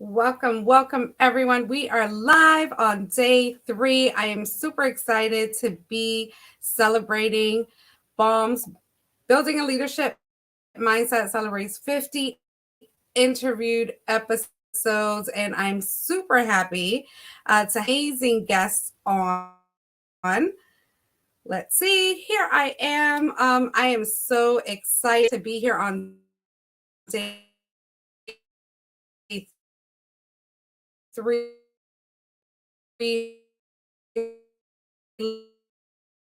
Welcome, welcome everyone. We are live on day 3. I am super excited to be celebrating B.A.L.M's Building a Leadership Mindset celebrates 50 interviewed episodes, and I'm super happy to have amazing guests on. Let's see, here I am. I am so excited to be here on day 3.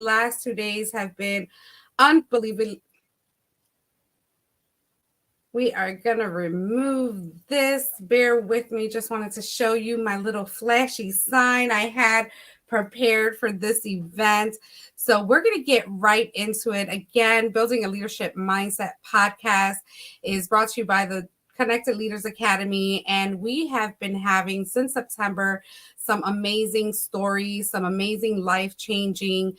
Last 2 days have been unbelievable. We are going to remove this. Bear with me. Just wanted to show you my little flashy sign I had prepared for this event. So we're going to get right into it. Again, Building a Leadership Mindset podcast is brought to you by the Connected Leaders Academy. And we have been having since September some amazing stories, some amazing life-changing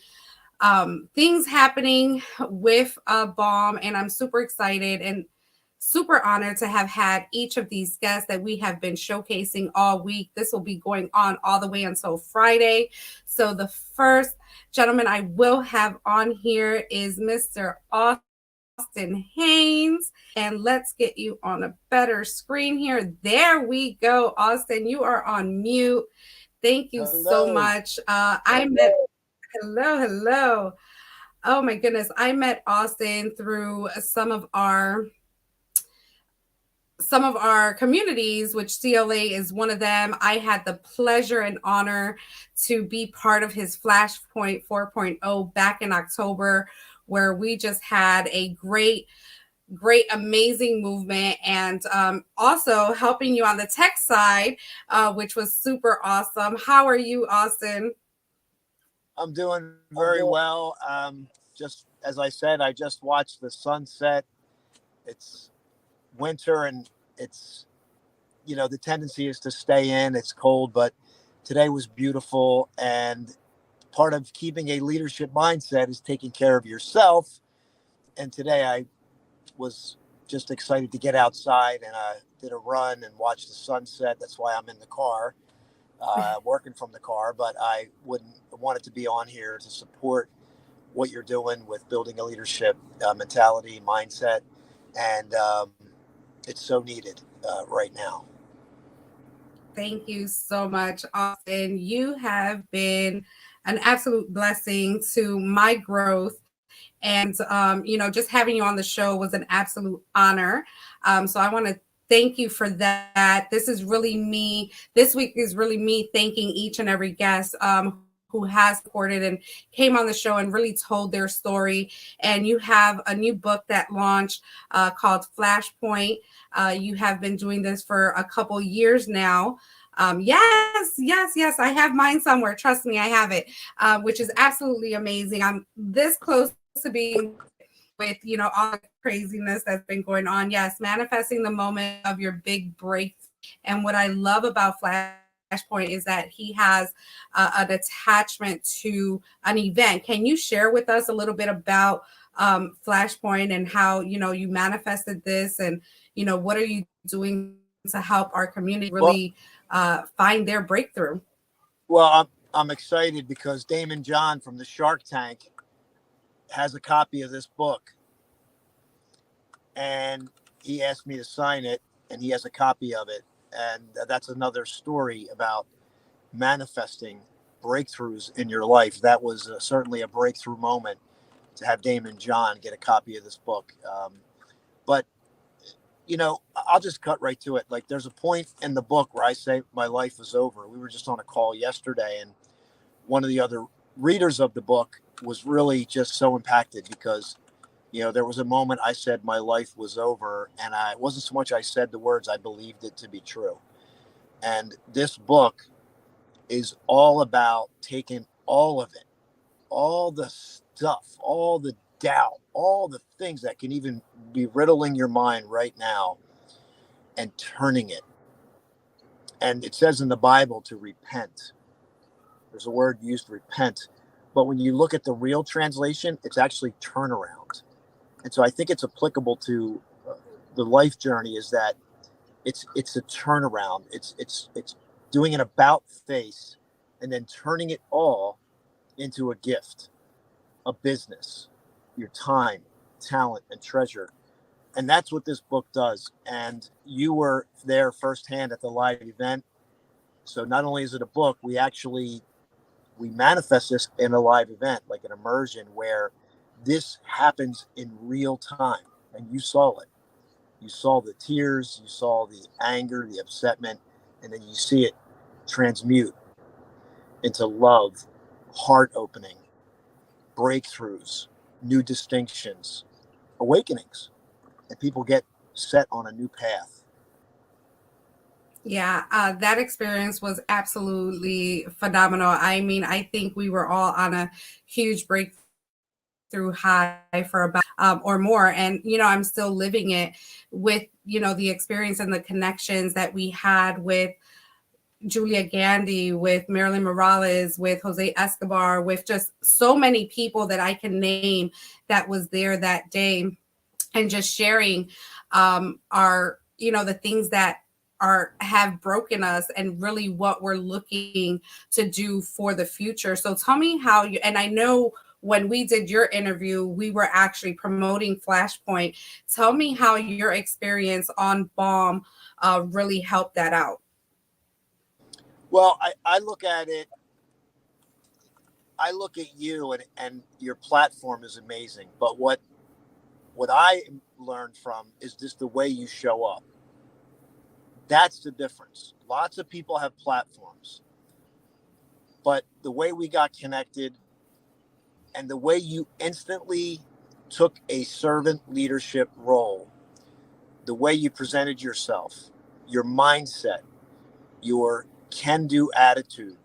things happening with B.A.L.M. And I'm super excited and super honored to have had each of these guests that we have been showcasing all week. This will be going on all the way until Friday. So the first gentleman I will have on here is Mr. Austin Haynes. And let's get you on a better screen here. There we go, Austin. You are on mute. Thank you so much. Hello. Oh my goodness. I met Austin through some of our communities, which CLA is one of them. I had the pleasure and honor to be part of his Flashpoint 4.0 back in October, where we just had a great, amazing movement, and also helping you on the tech side, which was super awesome. How are you, Austin? I'm doing very well. Just as I said, I just watched the sunset. It's winter and the tendency is to stay in. It's cold, but today was beautiful. And part of keeping a leadership mindset is taking care of yourself. And today I was just excited to get outside, and I did a run and watch the sunset. That's why I'm in the car, working from the car, but I wouldn't want it to be on here to support what you're doing with building a leadership mentality, mindset. And it's so needed right now. Thank you so much, Austin. You have been an absolute blessing to my growth. And, just having you on the show was an absolute honor. So I want to thank you for that. This week is really me thanking each and every guest who has supported and came on the show and really told their story. And you have a new book that launched called Flashpoint. You have been doing this for a couple years now. Yes. I have mine somewhere. Trust me, I have it, which is absolutely amazing. I'm this close to being with, all the craziness that's been going on. Yes, manifesting the moment of your big breakthrough. And what I love about Flashpoint is that he has an attachment to an event. Can you share with us a little bit about Flashpoint and how, you manifested this, and, what are you doing to help our community Well, really find their breakthrough? I'm excited because Damon John from the Shark Tank has a copy of this book, and he asked me to sign it, and he has a copy of it. And that's another story about manifesting breakthroughs in your life. That was certainly a breakthrough moment to have Damon John get a copy of this book. But I'll just cut right to it. Like, there's a point in the book where I say my life is over. We were just on a call yesterday, and one of the other readers of the book was really just so impacted because, there was a moment I said my life was over, and it wasn't so much I said the words, I believed it to be true. And this book is all about taking all of it, all the stuff, all the doubt, all the things that can even be riddling your mind right now, and turning it. And it says in the Bible to repent. There's a word used, repent. But when you look at the real translation, it's actually turnaround. And so I think it's applicable to the life journey, is that It's a turnaround. It's doing an about face and then turning it all into a gift, a business, your time, talent, and treasure. And that's what this book does. And you were there firsthand at the live event. So not only is it a book, we manifest this in a live event, like an immersion where this happens in real time. And you saw it. You saw the tears, you saw the anger, the upsetment, and then you see it transmute into love, heart opening, breakthroughs, new distinctions, awakenings, and people get set on a new path. Yeah, that experience was absolutely phenomenal. I mean, I think we were all on a huge breakthrough high for about or more. And, I'm still living it with, the experience and the connections that we had with Julia Gandhi, with Marilyn Morales, with Jose Escobar, with just so many people that I can name that was there that day, and just sharing our, the things that have broken us and really what we're looking to do for the future. So tell me how you, and I know when we did your interview, we were actually promoting Flashpoint. Tell me how your experience on B.A.L.M really helped that out. Well, I look at it, I look at you, and your platform is amazing. But what I learned from is just the way you show up. That's the difference. Lots of people have platforms, but the way we got connected and the way you instantly took a servant leadership role, the way you presented yourself, your mindset, your can do attitude,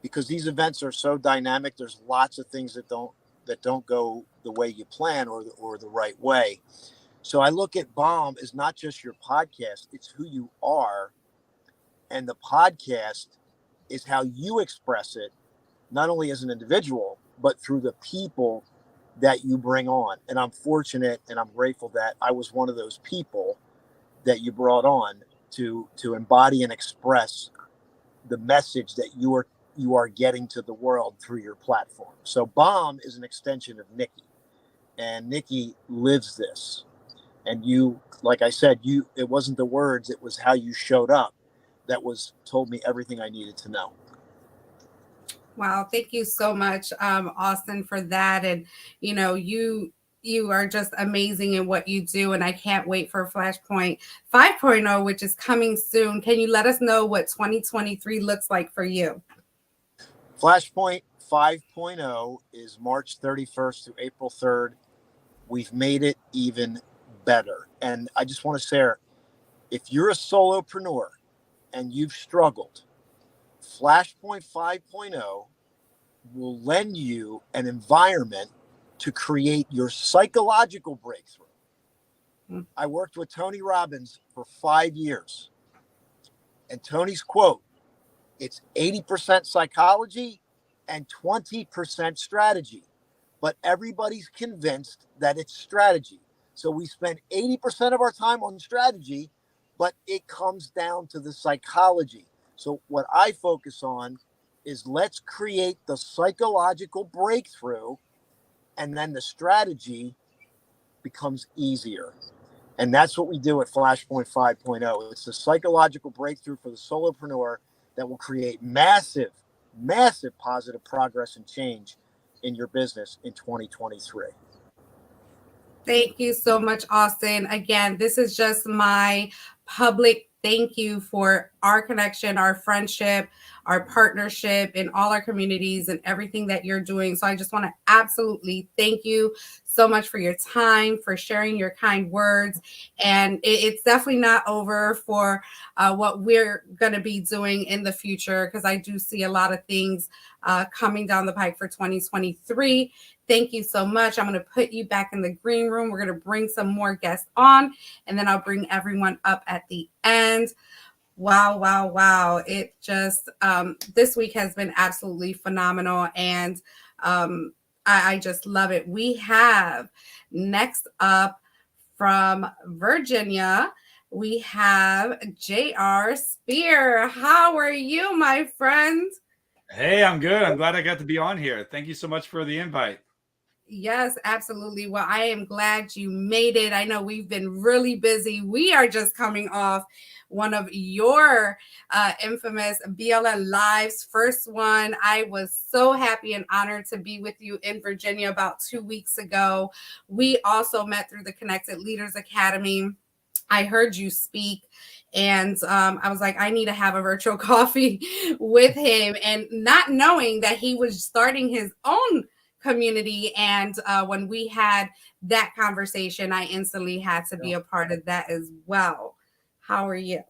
because these events are so dynamic, there's lots of things that don't go the way you plan or the right way. So I look at B.A.L.M as not just your podcast, it's who you are. And the podcast is how you express it, not only as an individual, but through the people that you bring on. And I'm fortunate and I'm grateful that I was one of those people that you brought on to embody and express the message that you are getting to the world through your platform. So B.A.L.M is an extension of Nikki, and Nikki lives this. And you, like I said, it wasn't the words, it was how you showed up that was told me everything I needed to know. Wow, thank you so much, Austin, for that. And you are just amazing in what you do, and I can't wait for Flashpoint 5.0, which is coming soon. Can you let us know what 2023 looks like for you? Flashpoint 5.0 is March 31st through April 3rd. We've made it even better. And I just want to say, if you're a solopreneur and you've struggled, Flashpoint 5.0 will lend you an environment to create your psychological breakthrough. I worked with Tony Robbins for 5 years. And Tony's quote, it's 80% psychology and 20% strategy. But everybody's convinced that it's strategy. So we spend 80% of our time on strategy, but it comes down to the psychology. So what I focus on is let's create the psychological breakthrough, and then the strategy becomes easier. And that's what we do at Flashpoint 5.0. It's the psychological breakthrough for the solopreneur that will create massive, massive positive progress and change in your business in 2023. Thank you so much, Austin. Again, this is just my public thank you for our connection, our friendship, our partnership in all our communities and everything that you're doing. So I just want to absolutely thank you so much for your time, for sharing your kind words. And it's definitely not over for what we're going to be doing in the future, because I do see a lot of things coming down the pike for 2023. Thank you so much. I'm going to put you back in the green room. We're going to bring some more guests on, and then I'll bring everyone up at the end. Wow, wow, wow. It just, this week has been absolutely phenomenal. And I just love it. We have next up from Virginia, we have J.R. Spear. How are you, my friend? Hey, I'm good. I'm glad I got to be on here. Thank you so much for the invite. Yes, absolutely. Well, I am glad you made it. I know we've been really busy. We are just coming off one of your infamous B.A.L.M lives, first one. I was so happy and honored to be with you in Virginia about 2 weeks ago. We also met through the Connected Leaders Academy. I heard you speak, and I was like, I need to have a virtual coffee with him, and not knowing that he was starting his own community. And when we had that conversation, I instantly had to be a part of that as well. How are you?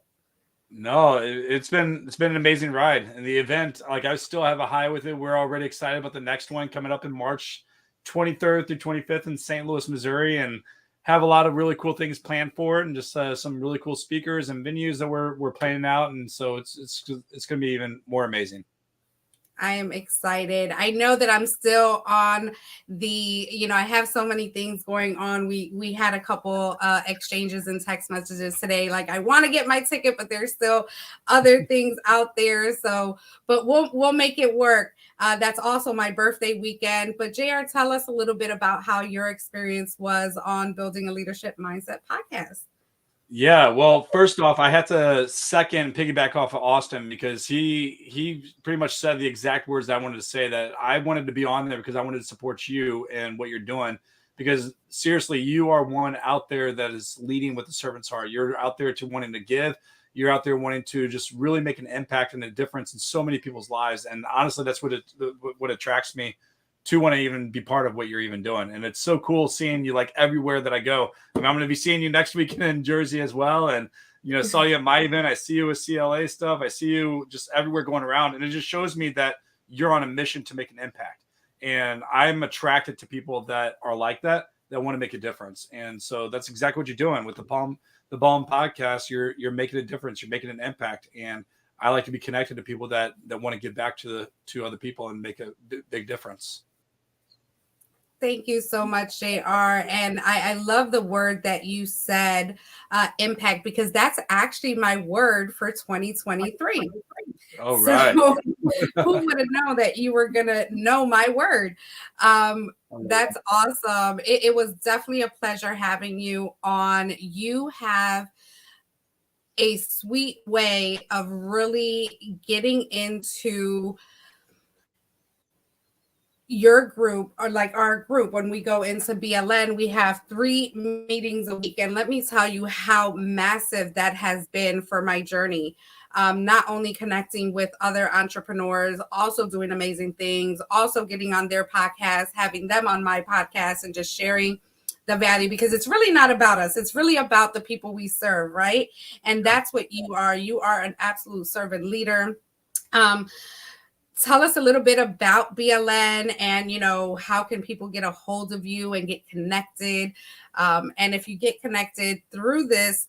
No, it's been an amazing ride. And the event, like I still have a high with it. We're already excited about the next one coming up in March 23rd through 25th in St. Louis, Missouri, and have a lot of really cool things planned for it, and just some really cool speakers and venues that we're planning out. And so it's going to be even more amazing. I am excited. I know that I'm still on I have so many things going on. We had a couple exchanges and text messages today. Like, I want to get my ticket, but there's still other things out there. So, but we'll make it work. That's also my birthday weekend. But JR, tell us a little bit about how your experience was on Building a Leadership Mindset podcast. Yeah, well, first off, I had to second piggyback off of Austin because he pretty much said the exact words that I wanted to say, that I wanted to be on there because I wanted to support you and what you're doing. Because seriously, you are one out there that is leading with the servant's heart. You're out there to wanting to give. You're out there wanting to just really make an impact and a difference in so many people's lives. And honestly, that's what attracts me to want to even be part of what you're even doing. And it's so cool seeing you like everywhere that I go. I mean, I'm going to be seeing you next week in Jersey as well. And, saw you at my event. I see you with CLA stuff. I see you just everywhere going around. And it just shows me that you're on a mission to make an impact. And I'm attracted to people that are like that want to make a difference. And so that's exactly what you're doing with the B.A.L.M podcast. You're making a difference. You're making an impact. And I like to be connected to people that want to give back to other people and make a big difference. Thank you so much, JR. And I love the word that you said, impact, because that's actually my word for 2023. All right. So who would have known that you were going to know my word? That's awesome. It was definitely a pleasure having you on. You have a sweet way of really getting into your group, or like our group. When we go into B.A.L.M, we have 3 meetings a week. And let me tell you how massive that has been for my journey. Not only connecting with other entrepreneurs, also doing amazing things, also getting on their podcast, having them on my podcast, and just sharing the value, because it's really not about us. It's really about the people we serve, right? And that's what you are. You are an absolute servant leader. Tell us a little bit about B.A.L.M and, how can people get a hold of you and get connected? And if you get connected through this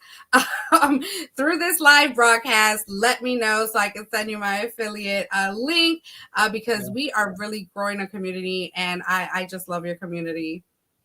live broadcast, let me know so I can send you my affiliate link, because we are really growing a community, and I just love your community,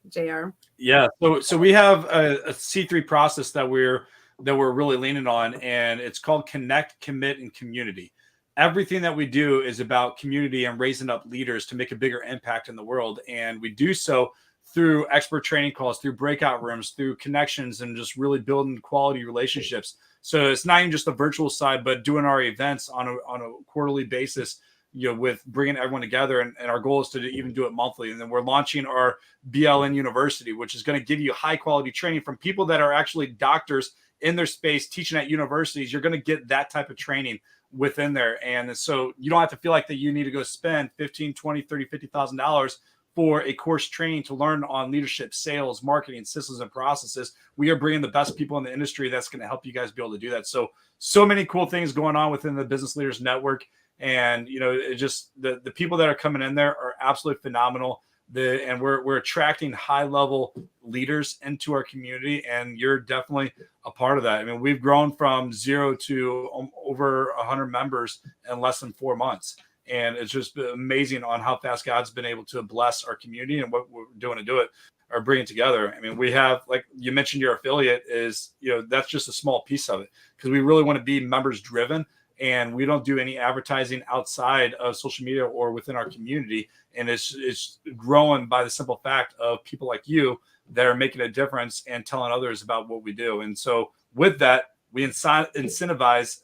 JR. Yeah. So we have a C3 process that we're really leaning on, and it's called Connect, Commit, and Community. Everything that we do is about community and raising up leaders to make a bigger impact in the world. And we do so through expert training calls, through breakout rooms, through connections, and just really building quality relationships. So it's not even just the virtual side, but doing our events on a quarterly basis, with bringing everyone together. And our goal is to even do it monthly. And then we're launching our B.A.L.M University, which is going to give you high quality training from people that are actually doctors in their space teaching at universities. You're going to get that type of training within there. And so you don't have to feel like that you need to go spend $15, $20, $30, $50,000 for a course training to learn on leadership, sales, marketing, systems, and processes. We are bringing the best people in the industry that's going to help you guys be able to do that. So many cool things going on within the Business Leaders Network. And, it just the people that are coming in there are absolutely phenomenal. And we're attracting high level leaders into our community, and you're definitely a part of that. I mean, we've grown from 0 to over 100 members in less than 4 months, and it's just been amazing on how fast God's been able to bless our community and what we're doing to do it. are bringing together. I mean, we have, like you mentioned, your affiliate is, that's just a small piece of it, because we really want to be members driven, and we don't do any advertising outside of social media or within our community. And it's growing by the simple fact of people like you that are making a difference and telling others about what we do. And so with that, we incentivize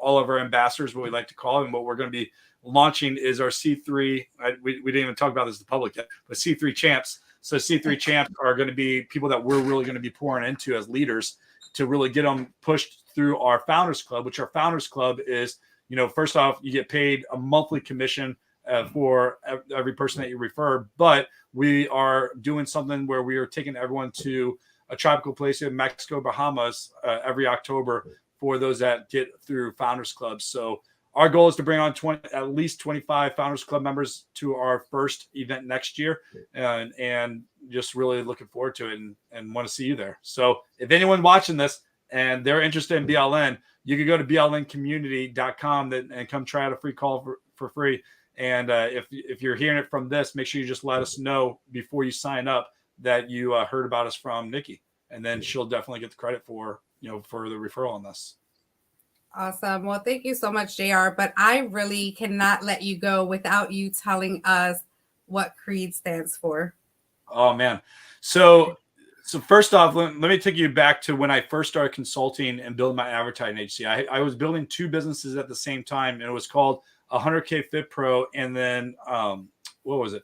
all of our ambassadors, what we like to call them. What we're going to be launching is our C3. We didn't even talk about this to the public yet, but C3 champs. So C3 champs are going to be people that we're really going to be pouring into as leaders to really get them pushed through our Founders Club, which our Founders Club is, first off, you get paid a monthly commission for every person that you refer. But we are doing something where we are taking everyone to a tropical place in Mexico, Bahamas, every October for those that get through Founders Club. So our goal is to bring on at least 25 Founders Club members to our first event next year, and just really looking forward to it and want to see you there. So if anyone watching this and they're interested in BLN, you can go to blncommunity.com and come try out a free call for free. And if you're hearing it from this, make sure you just let us know before you sign up that you heard about us from Nikki, and then she'll definitely get the credit for the referral on this. Awesome. Well, thank you so much, JR. But I really cannot let you go without you telling us what CREED stands for. Oh man. So first off, let me take you back to when I first started consulting and building my advertising agency. I was building two businesses at the same time, and it was called 100K Fit Pro, and then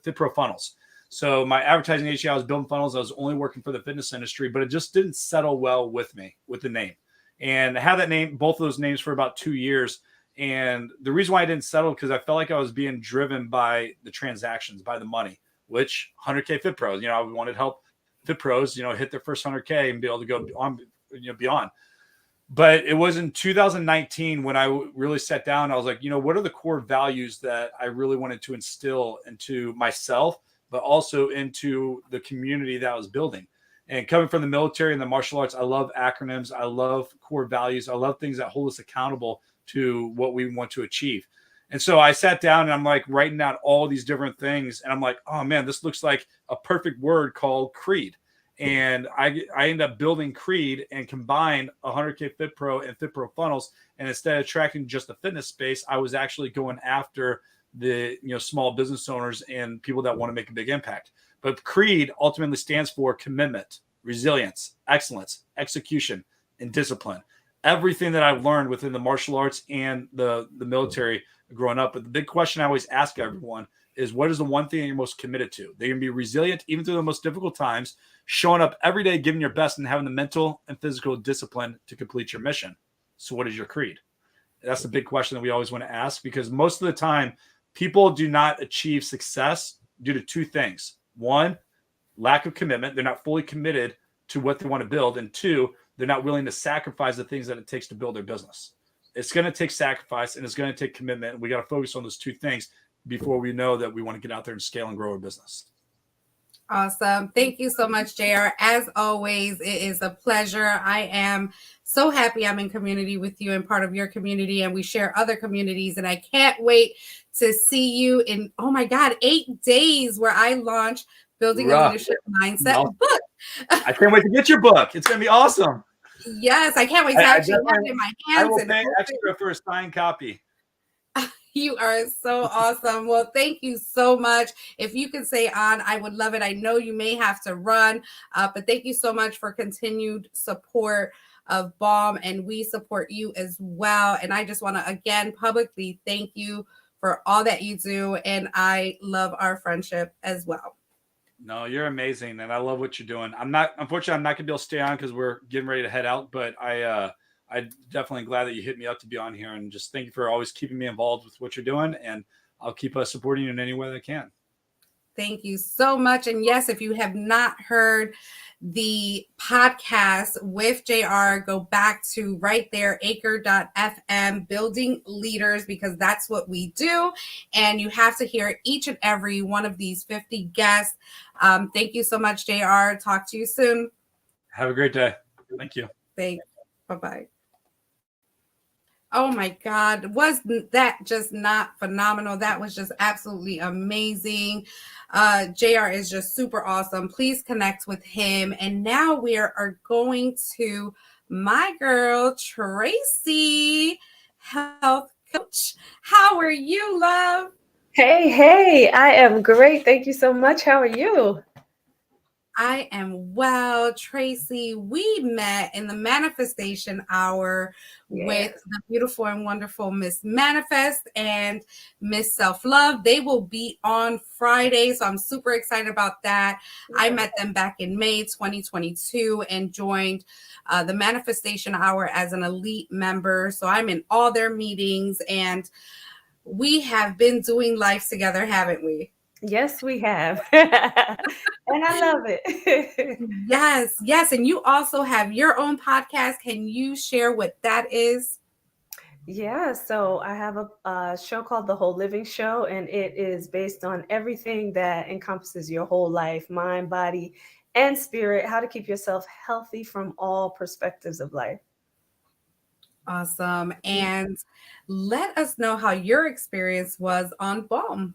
Fit Pro Funnels. So my advertising agency, I was building funnels. I was only working for the fitness industry, but it just didn't settle well with me, with the name. And I had that name, both of those names, for about 2 years. And the reason why I didn't settle, because I felt like I was being driven by the transactions, by the money, which 100K Fit Pros, we wanted to help Fit Pros, hit their first 100K and be able to go on, beyond. But it was in 2019 when I really sat down. I was like, what are the core values that I really wanted to instill into myself, but also into the community that I was building? And coming from the military and the martial arts, I love acronyms. I love core values. I love things that hold us accountable to what we want to achieve. And so I sat down and I'm like writing out all these different things. And I'm like, oh man, this looks like a perfect word called CREED. And I ended up building CREED and combined 100K Fit Pro and Fit Pro Funnels. And instead of tracking just the fitness space, I was actually going after the small business owners and people that want to make a big impact. But CREED ultimately stands for commitment, resilience, excellence, execution, and discipline. Everything that I've learned within the martial arts and the military growing up. But the big question I always ask everyone is, what is the one thing you're most committed to? They're going to be resilient even through the most difficult times, showing up every day, giving your best, and having the mental and physical discipline to complete your mission. So what is your CREED? That's the big question that we always want to ask, because most of the time people do not achieve success due to two things. One, lack of commitment. They're not fully committed to what they want to build. And two, they're not willing to sacrifice the things that it takes to build their business. It's going to take sacrifice and it's going to take commitment. We got to focus on those two things before we know that we want to get out there and scale and grow our business. Awesome. Thank you so much, JR. As always, it is a pleasure. I am so happy I'm in community with you and part of your community, and we share other communities. And I can't wait to see you in, 8 days, where I launch Building a Leadership Mindset book. I can't wait to get your book. It's going to be awesome. Yes, I can't wait to actually have it in my hands. I will pay extra for a signed copy. You are so awesome. Well, thank you so much. If you could stay on, I would love it. I know you may have to run, but thank you so much for continued support of B.A.L.M, and we support you as well. And I just want to, again, publicly thank you for all that you do. And I love our friendship as well. No, you're amazing. And I love what you're doing. Unfortunately, I'm not going to be able to stay on because we're getting ready to head out, but I'm definitely glad that you hit me up to be on here, and just thank you for always keeping me involved with what you're doing, and I'll keep supporting you in any way that I can. Thank you so much. And yes, if you have not heard the podcast with JR, go back to right there, anchor.fm, Building Leaders, because that's what we do. And you have to hear each and every one of these 50 guests. Thank you so much, JR. Talk to you soon. Have a great day. Thank you. Thanks. Bye-bye. Oh my God. Wasn't that just not phenomenal? That was just absolutely amazing. JR is just super awesome. Please connect with him. And now are going to my girl, Tracy, health coach. How are you, love? Hey, I am great. Thank you so much. How are you? I am well, Tracy. We met in the manifestation hour with Yes. the beautiful and wonderful Miss Manifest and Miss Self Love. They will be on Friday, so I'm super excited about that. I met them back in May 2022 and joined the manifestation hour as an elite member. So I'm in all their meetings, and we have been doing life together, haven't we? Yes, we have. And I love it. Yes, yes. And you also have your own podcast. Can you share what that is? Yeah, so I have a show called The Whole Living Show, and it is based on everything that encompasses your whole life, mind, body, and spirit, how to keep yourself healthy from all perspectives of life. Awesome. And let us know how your experience was on B.A.L.M.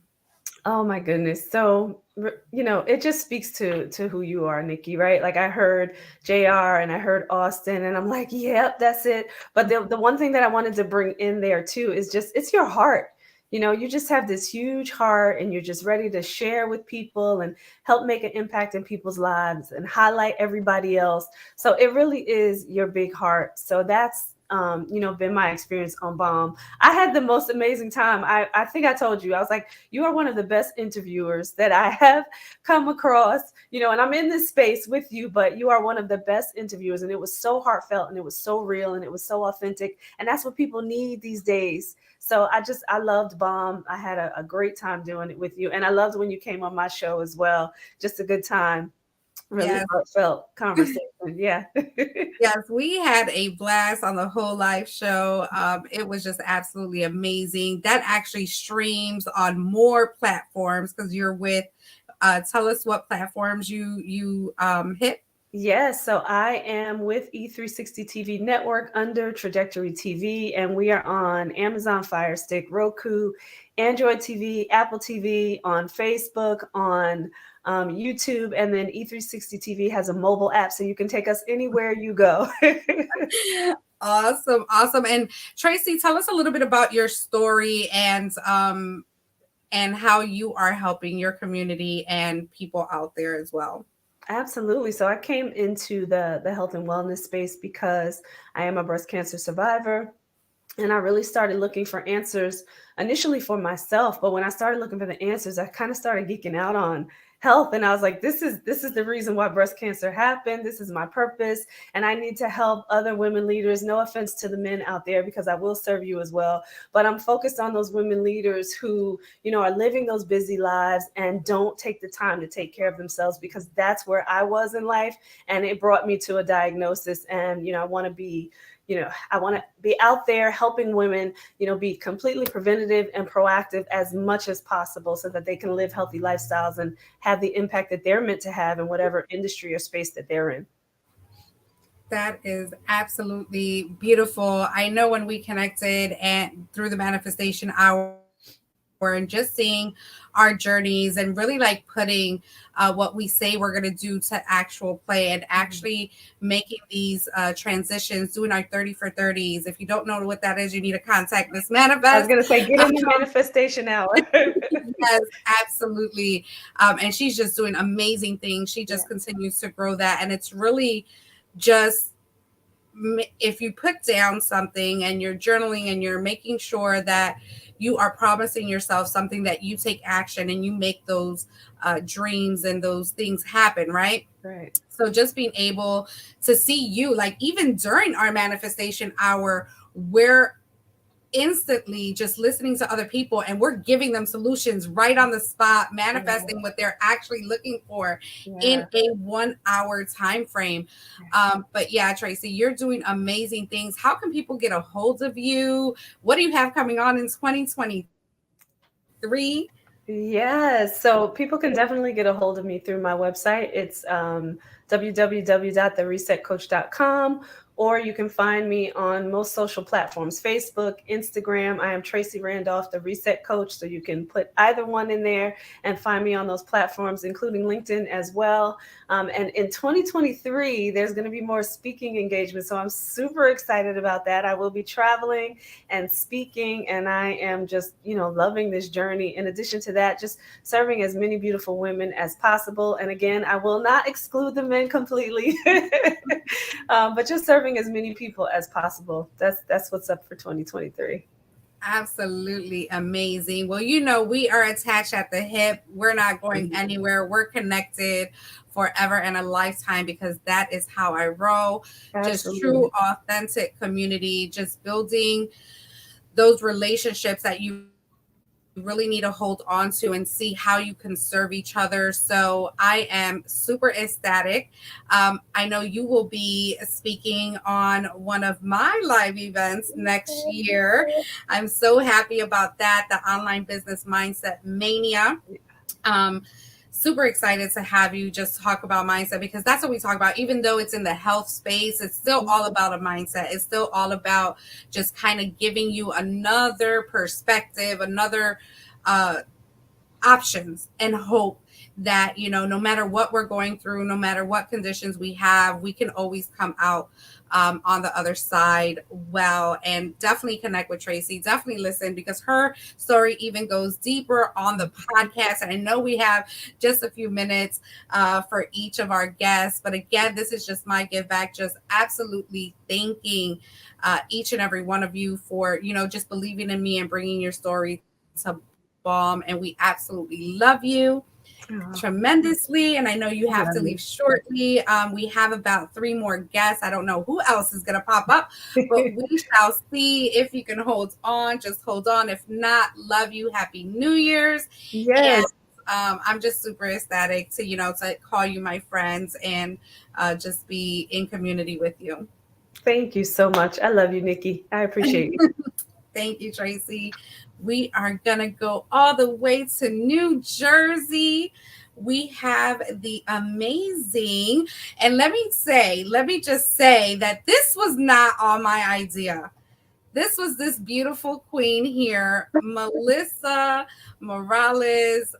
Oh my goodness. So, it just speaks to who you are, Nikki, right? Like I heard JR and I heard Austin and I'm like, yep, that's it. But the one thing that I wanted to bring in there too is just it's your heart. You just have this huge heart and you're just ready to share with people and help make an impact in people's lives and highlight everybody else. So it really is your big heart. So that's been my experience on B.A.L.M. I had the most amazing time. I think I told you, I was like, you are one of the best interviewers that I have come across, and I'm in this space with you, but you are one of the best interviewers. And it was so heartfelt and it was so real and it was so authentic. And that's what people need these days. So I loved B.A.L.M. I had a great time doing it with you. And I loved when you came on my show as well. Just a good time. Really Yes. heartfelt conversation. Yeah. Yes, we had a blast on the Whole Life show. It was just absolutely amazing. That actually streams on more platforms because you're with. Tell us what platforms you hit. Yes, so I am with E360 TV Network under Trajectory TV, and we are on Amazon Fire Stick, Roku, Android TV, Apple TV, on Facebook, on YouTube, and then E360 TV has a mobile app, so you can take us anywhere you go. Awesome, awesome. And Tracy, tell us a little bit about your story and how you are helping your community and people out there as well. Absolutely. So I came into the health and wellness space because I am a breast cancer survivor. And I really started looking for answers initially for myself. But when I started looking for the answers, I kind of started geeking out on health. And I was like, this is the reason why breast cancer happened. This is my purpose. And I need to help other women leaders. No offense to the men out there, because I will serve you as well. But I'm focused on those women leaders who, are living those busy lives and don't take the time to take care of themselves, because that's where I was in life. And it brought me to a diagnosis. And, I want to be out there helping women, be completely preventative and proactive as much as possible so that they can live healthy lifestyles and have the impact that they're meant to have in whatever industry or space that they're in. That is absolutely beautiful. I know when we connected and through the manifestation hour and just seeing our journeys and really like putting what we say we're going to do to actual play and actually making these transitions, doing our 30 for 30s. If you don't know what that is, you need to contact Miss Manifest. I was going to say, get in the manifestation hour. Yes, absolutely. And she's just doing amazing things. She just continues to grow that. And it's really just, if you put down something and you're journaling and you're making sure that you are promising yourself something, that you take action and you make those dreams and those things happen, right? Right. So just being able to see you, like even during our manifestation hour, we're instantly just listening to other people and we're giving them solutions right on the spot, manifesting what they're actually looking for in a 1 hour time frame. But yeah, Tracy, you're doing amazing things. How can people get a hold of you? What do you have coming on in 2023? Yes, so people can definitely get a hold of me through my website. It's www.theresetcoach.com, or you can find me on most social platforms, Facebook, Instagram. I am Tracy Randolph, the Reset Coach. So you can put either one in there and find me on those platforms, including LinkedIn as well. And in 2023, there's going to be more speaking engagements. So I'm super excited about that. I will be traveling and speaking, and I am just, loving this journey. In addition to that, just serving as many beautiful women as possible. And again, I will not exclude the men completely, but just serving as many people as possible. That's what's up for 2023. Absolutely amazing. Well, we are attached at the hip. We're not going anywhere. We're connected forever and a lifetime, because that is how I roll. Absolutely. Just true, authentic community, just building those relationships that you really need to hold on to and see how you can serve each other. So I am super ecstatic. I know you will be speaking on one of my live events next year. I'm so happy about that. The Online Business Mindset Mania. Super excited to have you just talk about mindset, because that's what we talk about. Even though it's in the health space, it's still all about a mindset. It's still all about just kind of giving you another perspective, another options, and hope that, no matter what we're going through, no matter what conditions we have, we can always come out on the other side well. And definitely connect with Tracy. Definitely listen, because her story even goes deeper on the podcast. And I know we have just a few minutes for each of our guests. But again, this is just my give back. Just absolutely thanking each and every one of you for, just believing in me and bringing your story to B.A.L.M. And we absolutely love you tremendously. And I know you have to leave shortly. We have about 3 more guests. I don't know who else is going to pop up, but we shall see. If you can hold on, just hold on. If not, love you. Happy New Year's. Yes. And I'm just super ecstatic to, to call you my friends and just be in community with you. Thank you so much. I love you, Nikki. I appreciate you. Thank you, Tracy. We are going to go all the way to New Jersey. We have the amazing, and let me just say that this was not all my idea. This was this beautiful queen here, Melissa Morales.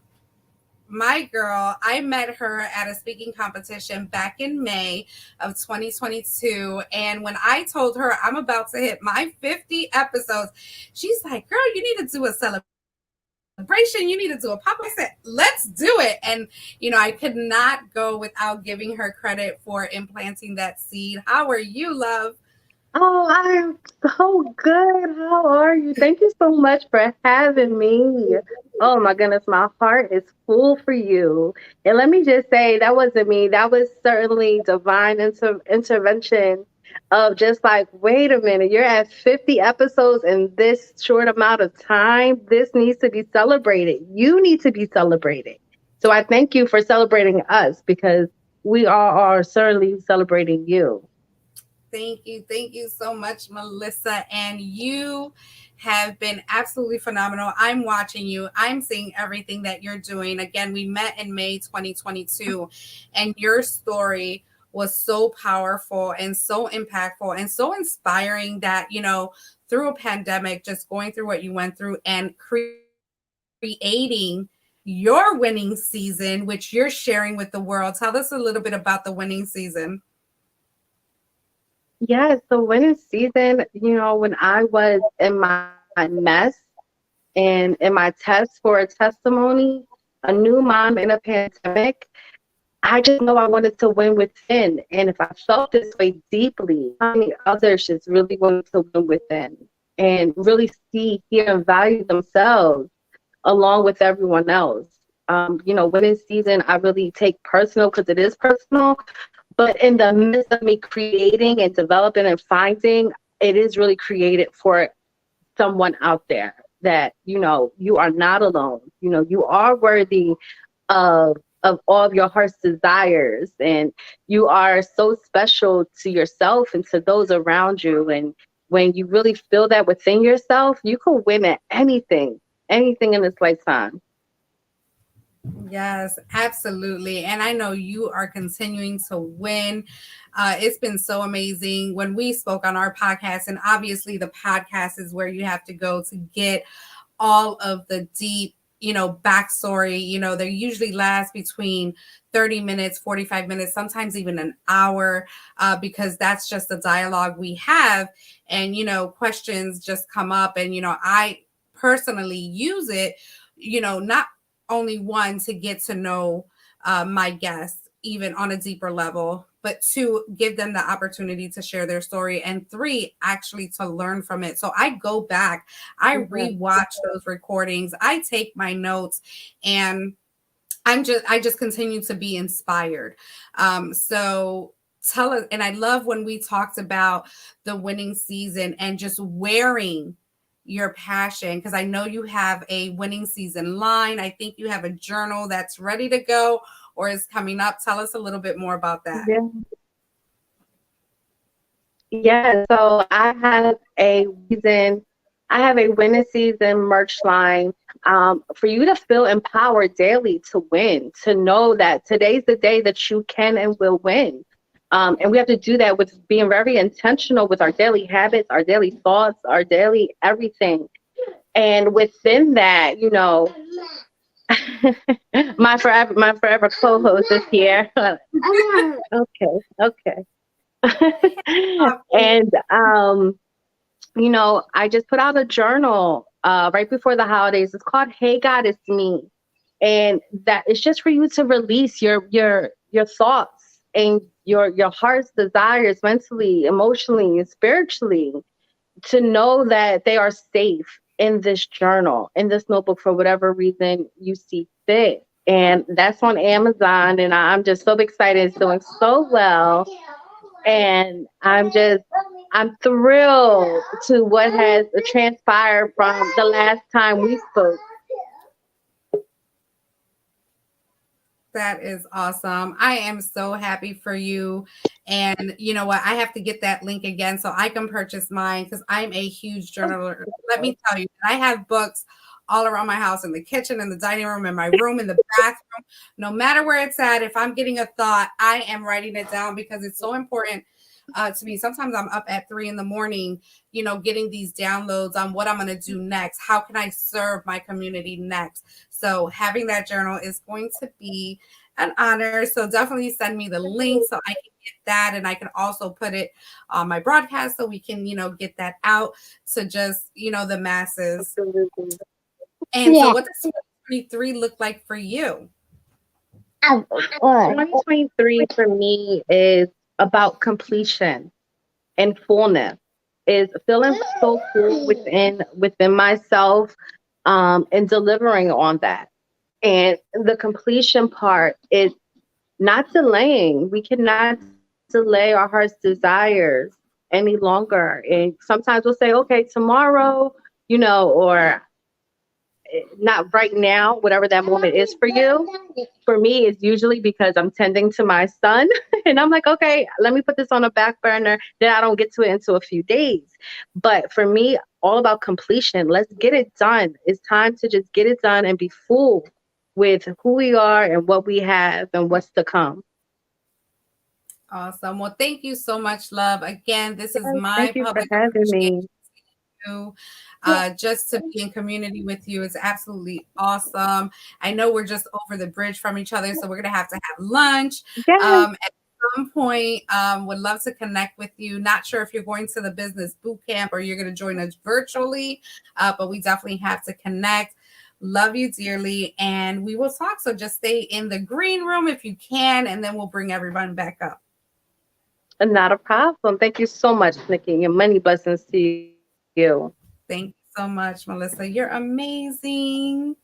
My girl, I met her at a speaking competition back in May of 2022. And when I told her I'm about to hit my 50 episodes, she's like, girl, you need to do a celebration. You need to do a pop-up. I said, let's do it. And, I could not go without giving her credit for implanting that seed. How are you, love? Oh, I'm so good. How are you? Thank you so much for having me. Oh my goodness, my heart is full for you. And let me just say, that wasn't me. That was certainly divine intervention of just like, wait a minute, you're at 50 episodes in this short amount of time. This needs to be celebrated. You need to be celebrated. So I thank you for celebrating us, because we all are certainly celebrating you. Thank you. Thank you so much, Melissa. And you have been absolutely phenomenal. I'm watching you. I'm seeing everything that you're doing. Again, we met in May 2022, and your story was so powerful and so impactful and so inspiring that, through a pandemic, just going through what you went through and creating your winning season, which you're sharing with the world. Tell us a little bit about the winning season. Yes, the winning season, when I was in my mess and in my test for a testimony, a new mom in a pandemic, I just know I wanted to win within. And if I felt this way deeply, how many others just really wanted to win within and really see, hear, and value themselves along with everyone else. Winning season, I really take personal, because it is personal. But in the midst of me creating and developing and finding, it is really created for someone out there that, you are not alone. You are worthy of all of your heart's desires, and you are so special to yourself and to those around you. And when you really feel that within yourself, you can win at anything in this lifetime. Yes, absolutely. And I know you are continuing to win. It's been so amazing when we spoke on our podcast. And obviously, the podcast is where you have to go to get all of the deep, backstory. They usually last between 30 minutes, 45 minutes, sometimes even an hour, because that's just the dialogue we have. And, questions just come up. And, I personally use it, not only one to get to know my guests, even on a deeper level, but two, give them the opportunity to share their story, and three, actually to learn from it. So I go back, I rewatch those recordings, I take my notes, and I just continue to be inspired. So tell us, and I love when we talked about the winning season and just wearing your passion, because I know you have a winning season line. I think you have a journal that's ready to go or is coming up. Tell us a little bit more about that. Yeah, so I have a winning season merch line, for you to feel empowered daily to win, to know that today's the day that you can and will win. And we have to do that with being very intentional with our daily habits, our daily thoughts, our daily everything. And within that, my forever co-host is here. Okay, okay. And I just put out a journal right before the holidays. It's called Hey God, It's Me. And that it's just for you to release your thoughts and your heart's desires mentally, emotionally, and spiritually, to know that they are safe in this journal, in this notebook, for whatever reason you see fit. And that's on Amazon, and I'm just so excited. It's doing so well. And I'm thrilled to what has transpired from the last time we spoke. That is awesome. I am so happy for you. And you know what? I have to get that link again so I can purchase mine, because I'm a huge journaler. Let me tell you, I have books all around my house, in the kitchen, in the dining room, in my room, in the bathroom. No matter where it's at, if I'm getting a thought, I am writing it down, because it's so important to me. Sometimes I'm up at 3 a.m, getting these downloads on what I'm going to do next. How can I serve my community next? So having that journal is going to be an honor. So definitely send me the link so I can get that. And I can also put it on my broadcast so we can, get that out to just, the masses. Absolutely. And so what does 2023 look like for you? 2023 for me is about completion and fullness, is feeling so full within myself, and delivering on that. And the completion part is not delaying. We cannot delay our heart's desires any longer. And sometimes we'll say, okay, tomorrow, or not right now, whatever that moment is for you. For me, it's usually because I'm tending to my son and I'm like, okay, let me put this on a back burner. Then I don't get to it until a few days. But for me, all about completion. Let's get it done. It's time to just get it done and be full with who we are and what we have and what's to come. Awesome. Well, thank you so much, love. Again, this is my Thank you for public having me. appreciation. Just to be in community with you is absolutely awesome. I know we're just over the bridge from each other, so we're gonna have to have lunch Yes. at some point. Would love to connect with you. Not sure if you're going to the business boot camp or you're going to join us virtually, but we definitely have to connect. Love you dearly, and we will talk. So just stay in the green room if you can, and then we'll bring everyone back up. Not a problem. Thank you so much, Nikki, and many blessings to you. Thank you so much, Melissa. You're amazing.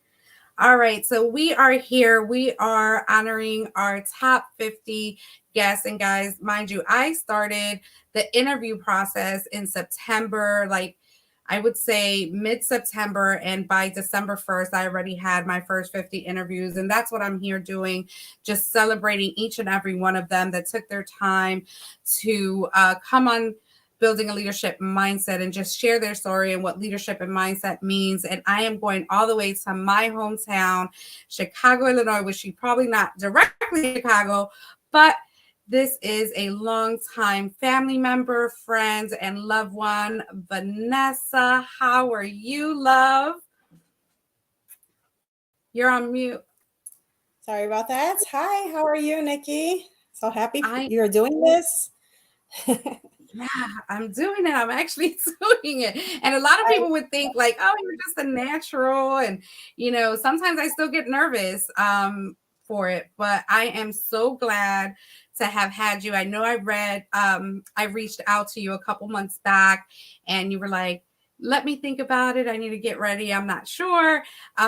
All right, so we are here. We are honoring our top 50 guests. And guys, mind you, I started the interview process in September, like I would say mid-September. And by December 1st, I already had my first 50 interviews. And that's what I'm here doing, just celebrating each and every one of them that took their time to come on building a leadership mindset and just share their story and what leadership and mindset means. And I am going all the way to my hometown, Chicago, Illinois, which you probably not directly Chicago, but this is a longtime family member, friend, and loved one. Vanessa, how are you, love? You're on mute. Sorry about that. Hi, how are you, Nikki? So happy you're doing this. Yeah, I'm doing it. I'm actually doing it. And a lot of people would think like, oh, you're just a natural. And, sometimes I still get nervous for it. But I am so glad to have had you. I know I reached out to you a couple months back and you were like, let me think about it. I need to get ready. I'm not sure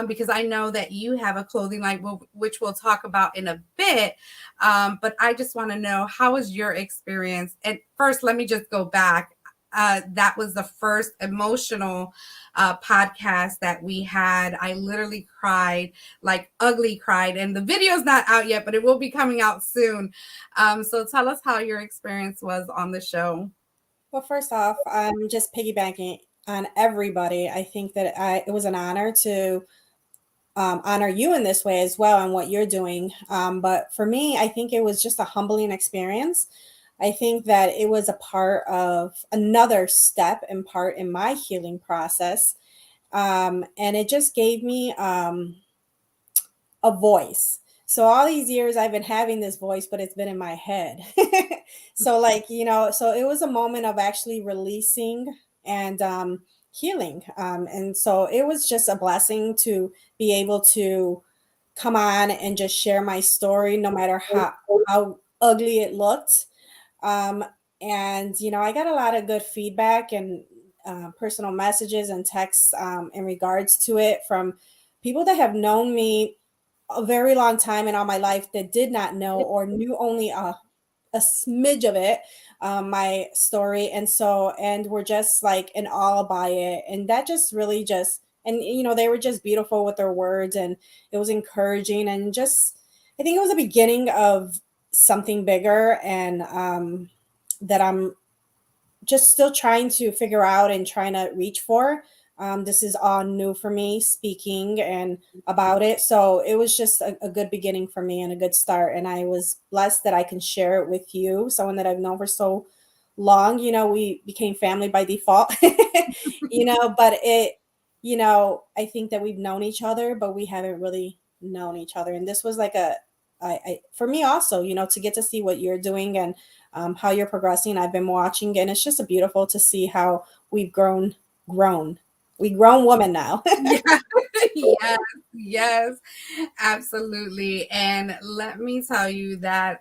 because I know that you have a clothing line, which we'll talk about in a bit. But I just want to know, how was your experience? And first, let me just go back. That was the first emotional podcast that we had. I literally cried, like ugly cried. And the video's not out yet, but it will be coming out soon. So tell us how your experience was on the show. Well, first off, I'm just piggybacking on everybody. I think that it was an honor to honor you in this way as well and what you're doing. But for me, I think it was just a humbling experience. I think that it was a part of another step and part in my healing process. And it just gave me a voice. So all these years I've been having this voice, but it's been in my head. So so it was a moment of actually releasing and healing. And so it was just a blessing to be able to come on and just share my story, no matter how ugly it looked. And I got a lot of good feedback and personal messages and texts in regards to it from people that have known me a very long time in all my life that did not know or knew only a smidge of it, my story. And we're just like in awe by it. And that just really they were just beautiful with their words, and it was encouraging, and just, I think it was the beginning of something bigger, and that I'm just still trying to figure out and trying to reach for. This is all new for me, speaking and about it. So it was just a good beginning for me and a good start. And I was blessed that I can share it with you, someone that I've known for so long. We became family by default, but I think that we've known each other, but we haven't really known each other. And this was like for me also, to get to see what you're doing and how you're progressing. I've been watching, and it's just beautiful to see how we've grown. We grown women now. Yes, absolutely. And let me tell you that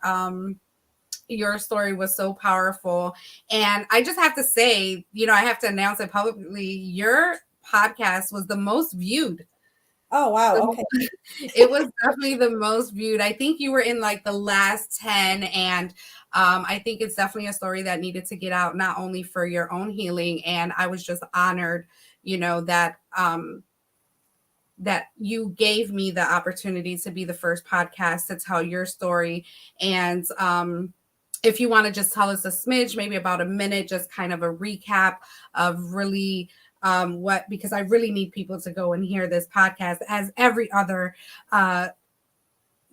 your story was so powerful. And I just have to say, I have to announce it publicly. Your podcast was the most viewed. Oh, wow. Okay. It was definitely the most viewed. I think you were in like the last 10. And I think it's definitely a story that needed to get out, not only for your own healing. And I was just honored, that you gave me the opportunity to be the first podcast to tell your story. And if you want to just tell us a smidge, maybe about a minute, just kind of a recap of really because I really need people to go and hear this podcast, as every other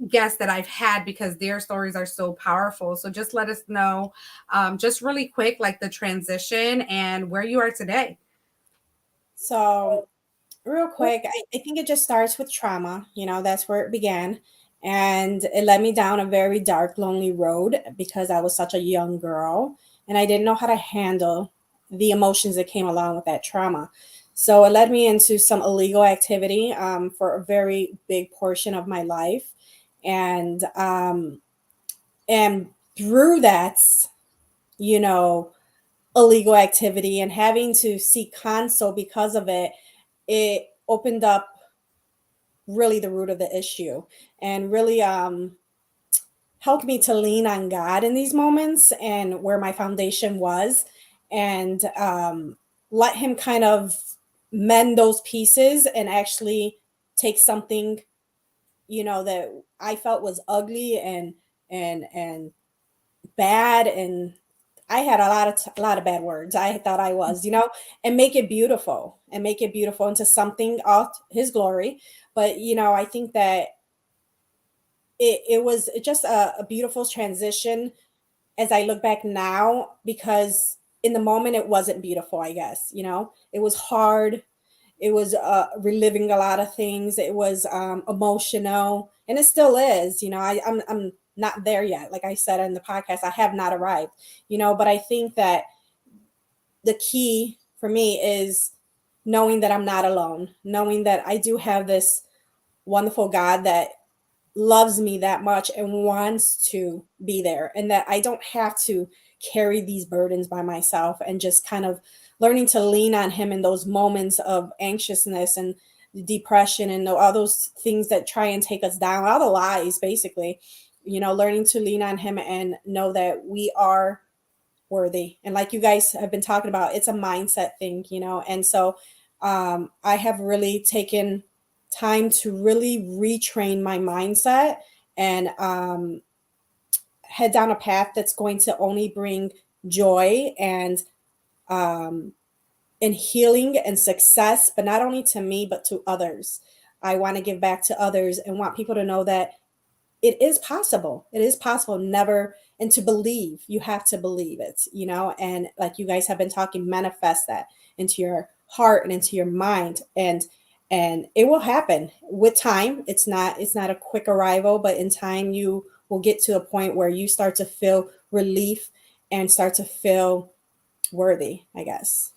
guest that I've had, because their stories are so powerful. So just let us know, just really quick, like the transition and where you are today. So real quick, I think it just starts with trauma. That's where it began. And it led me down a very dark, lonely road because I was such a young girl and I didn't know how to handle the emotions that came along with that trauma. So it led me into some illegal activity for a very big portion of my life. And through that, illegal activity and having to seek counsel because of it, it opened up really the root of the issue and really helped me to lean on God in these moments and where my foundation was, and let him kind of mend those pieces and actually take something, that I felt was ugly and bad and I had a lot of bad words. I thought I was, and make it beautiful into something of his glory. But I think that it was just a beautiful transition as I look back now, because in the moment it wasn't beautiful, I guess. It was hard. It was reliving a lot of things. It was emotional, and it still is. I'm not there yet. Like I said in the podcast, I have not arrived. But I think that the key for me is knowing that I'm not alone, knowing that I do have this wonderful God that loves me that much and wants to be there, and that I don't have to carry these burdens by myself, and just kind of learning to lean on him in those moments of anxiousness and depression and all those things that try and take us down, all the lies basically. Learning to lean on him and know that we are worthy. And like you guys have been talking about, it's a mindset thing, and so I have really taken time to really retrain my mindset and head down a path that's going to only bring joy um, and healing and success, but not only to me, but to others. I want to give back to others and want people to know that it is possible. It is possible. Never, and to believe, you have to believe it, and like you guys have been talking, manifest that into your heart and into your mind, and it will happen with time. It's not a quick arrival, but in time you will get to a point where you start to feel relief and start to feel worthy, I guess.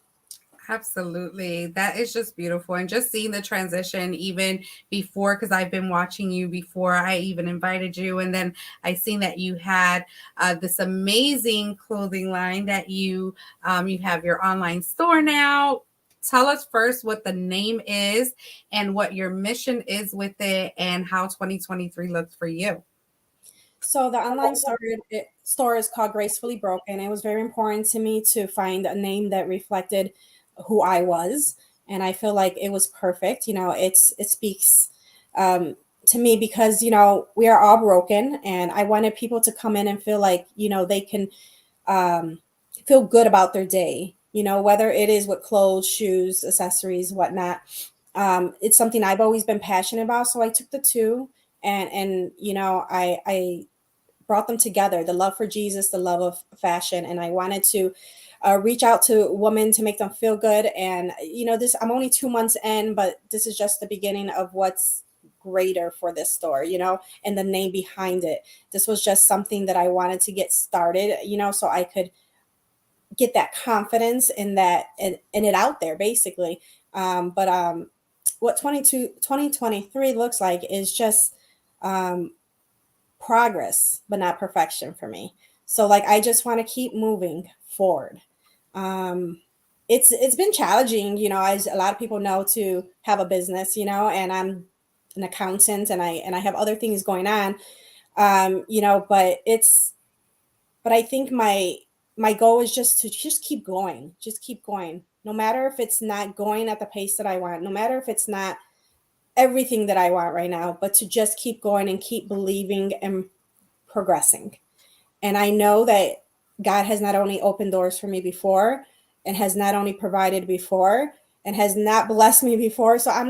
Absolutely. That is just beautiful. And just seeing the transition even before, because I've been watching you before I even invited you. And then I seen that you had this amazing clothing line that you have your online store now. Tell us first what the name is and what your mission is with it and how 2023 looks for you. So the online store is called Gracefully Broken. It was very important to me to find a name that reflected who I was, and I feel like it was perfect. It speaks to me because we are all broken, and I wanted people to come in and feel like they can feel good about their day. Whether it is with clothes, shoes, accessories, whatnot. It's something I've always been passionate about, so I took the two and I brought them together, the love for Jesus, the love of fashion. And I wanted to reach out to women to make them feel good. And, I'm only 2 months in, but this is just the beginning of what's greater for this store, and the name behind it. This was just something that I wanted to get started, so I could get that confidence in that and it out there basically. But what 2023 looks like is just progress, but not perfection for me. So like I just want to keep moving forward. It's been challenging, as a lot of people know, to have a business, and I'm an accountant and I have other things going on. But I think my goal is just to keep going, no matter if it's not going at the pace that I want, no matter if it's not everything that I want right now, but to just keep going and keep believing and progressing. And I know that God has not only opened doors for me before and has not only provided before and has not blessed me before. So I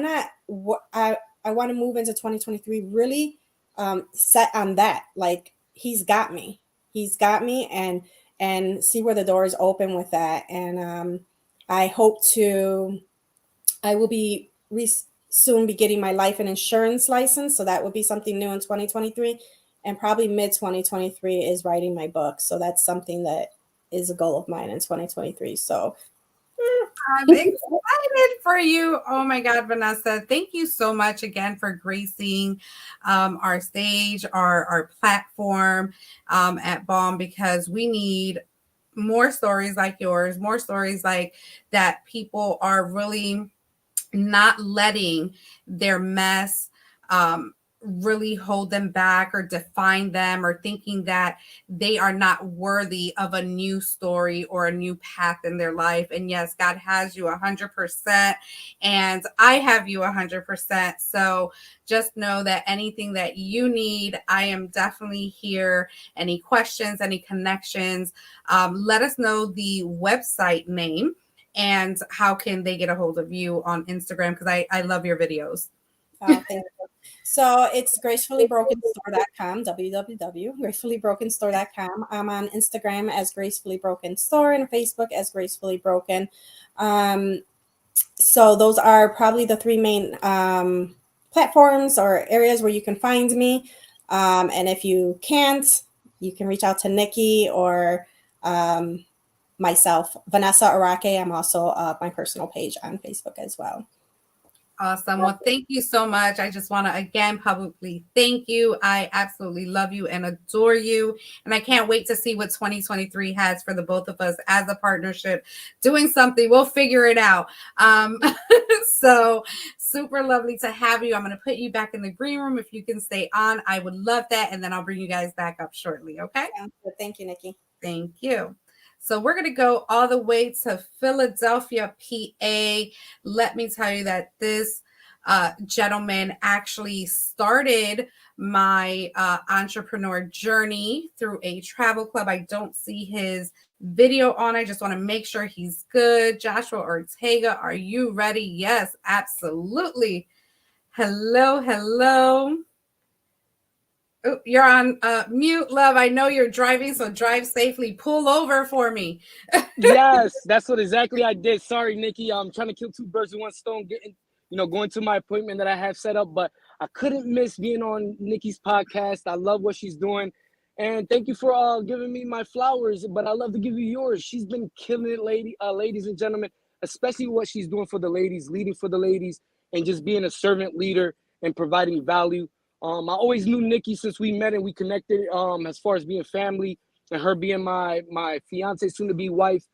want to move into 2023 really set on that. Like he's got me and see where the doors open with that. And I hope I will be soon be getting my life and insurance license. So that would be something new in 2023. And probably mid 2023 is writing my book. So that's something that is a goal of mine in 2023. So I'm excited for you. Oh my God, Vanessa. Thank you so much again for gracing our stage, our platform at B.A.L.M, because we need more stories like yours, more stories like that. People are really not letting their mess really hold them back or define them, or thinking that they are not worthy of a new story or a new path in their life. And yes, God has you 100%, and I have you 100%. So just know that anything that you need, I am definitely here. Any questions, any connections, let us know the website name and how can they get a hold of you on Instagram, because I love your videos. Oh, thank you. So it's gracefullybrokensstore.com, www.gracefullybrokensstore.com. I'm on Instagram as Gracefully Broken Store and Facebook as Gracefully Broken. So those are probably the three main platforms or areas where you can find me. And if you can't, you can reach out to Nikki or myself, Vanessa Arake. I'm also my personal page on Facebook as well. Awesome. Well, thank you so much. I just want to again publicly thank you. I absolutely love you and adore you. And I can't wait to see what 2023 has for the both of us as a partnership, doing something. We'll figure it out. So super lovely to have you. I'm going to put you back in the green room. If you can stay on, I would love that. And then I'll bring you guys back up shortly. Okay. Sounds good. Thank you, Nikki. Thank you. So we're going to go all the way to Philadelphia, PA. Let me tell you that this gentleman actually started my entrepreneur journey through a travel club. I don't see his video on. I just want to make sure he's good. Joshua Ortega, are you ready? Yes, absolutely. Hello, hello. Oh, you're on mute, love. I know you're driving, so drive safely. Pull over for me. Yes, that's what exactly I did. Sorry, Nikki. I'm trying to kill two birds with one stone, going to my appointment that I have set up, but I couldn't miss being on Nikki's podcast. I love what she's doing. And thank you for giving me my flowers, but I love to give you yours. She's been killing it, ladies and gentlemen, especially what she's doing for the ladies, leading for the ladies, and just being a servant leader and providing value. I always knew Nikki since we met and we connected as far as being family and her being my fiance, soon to be wife,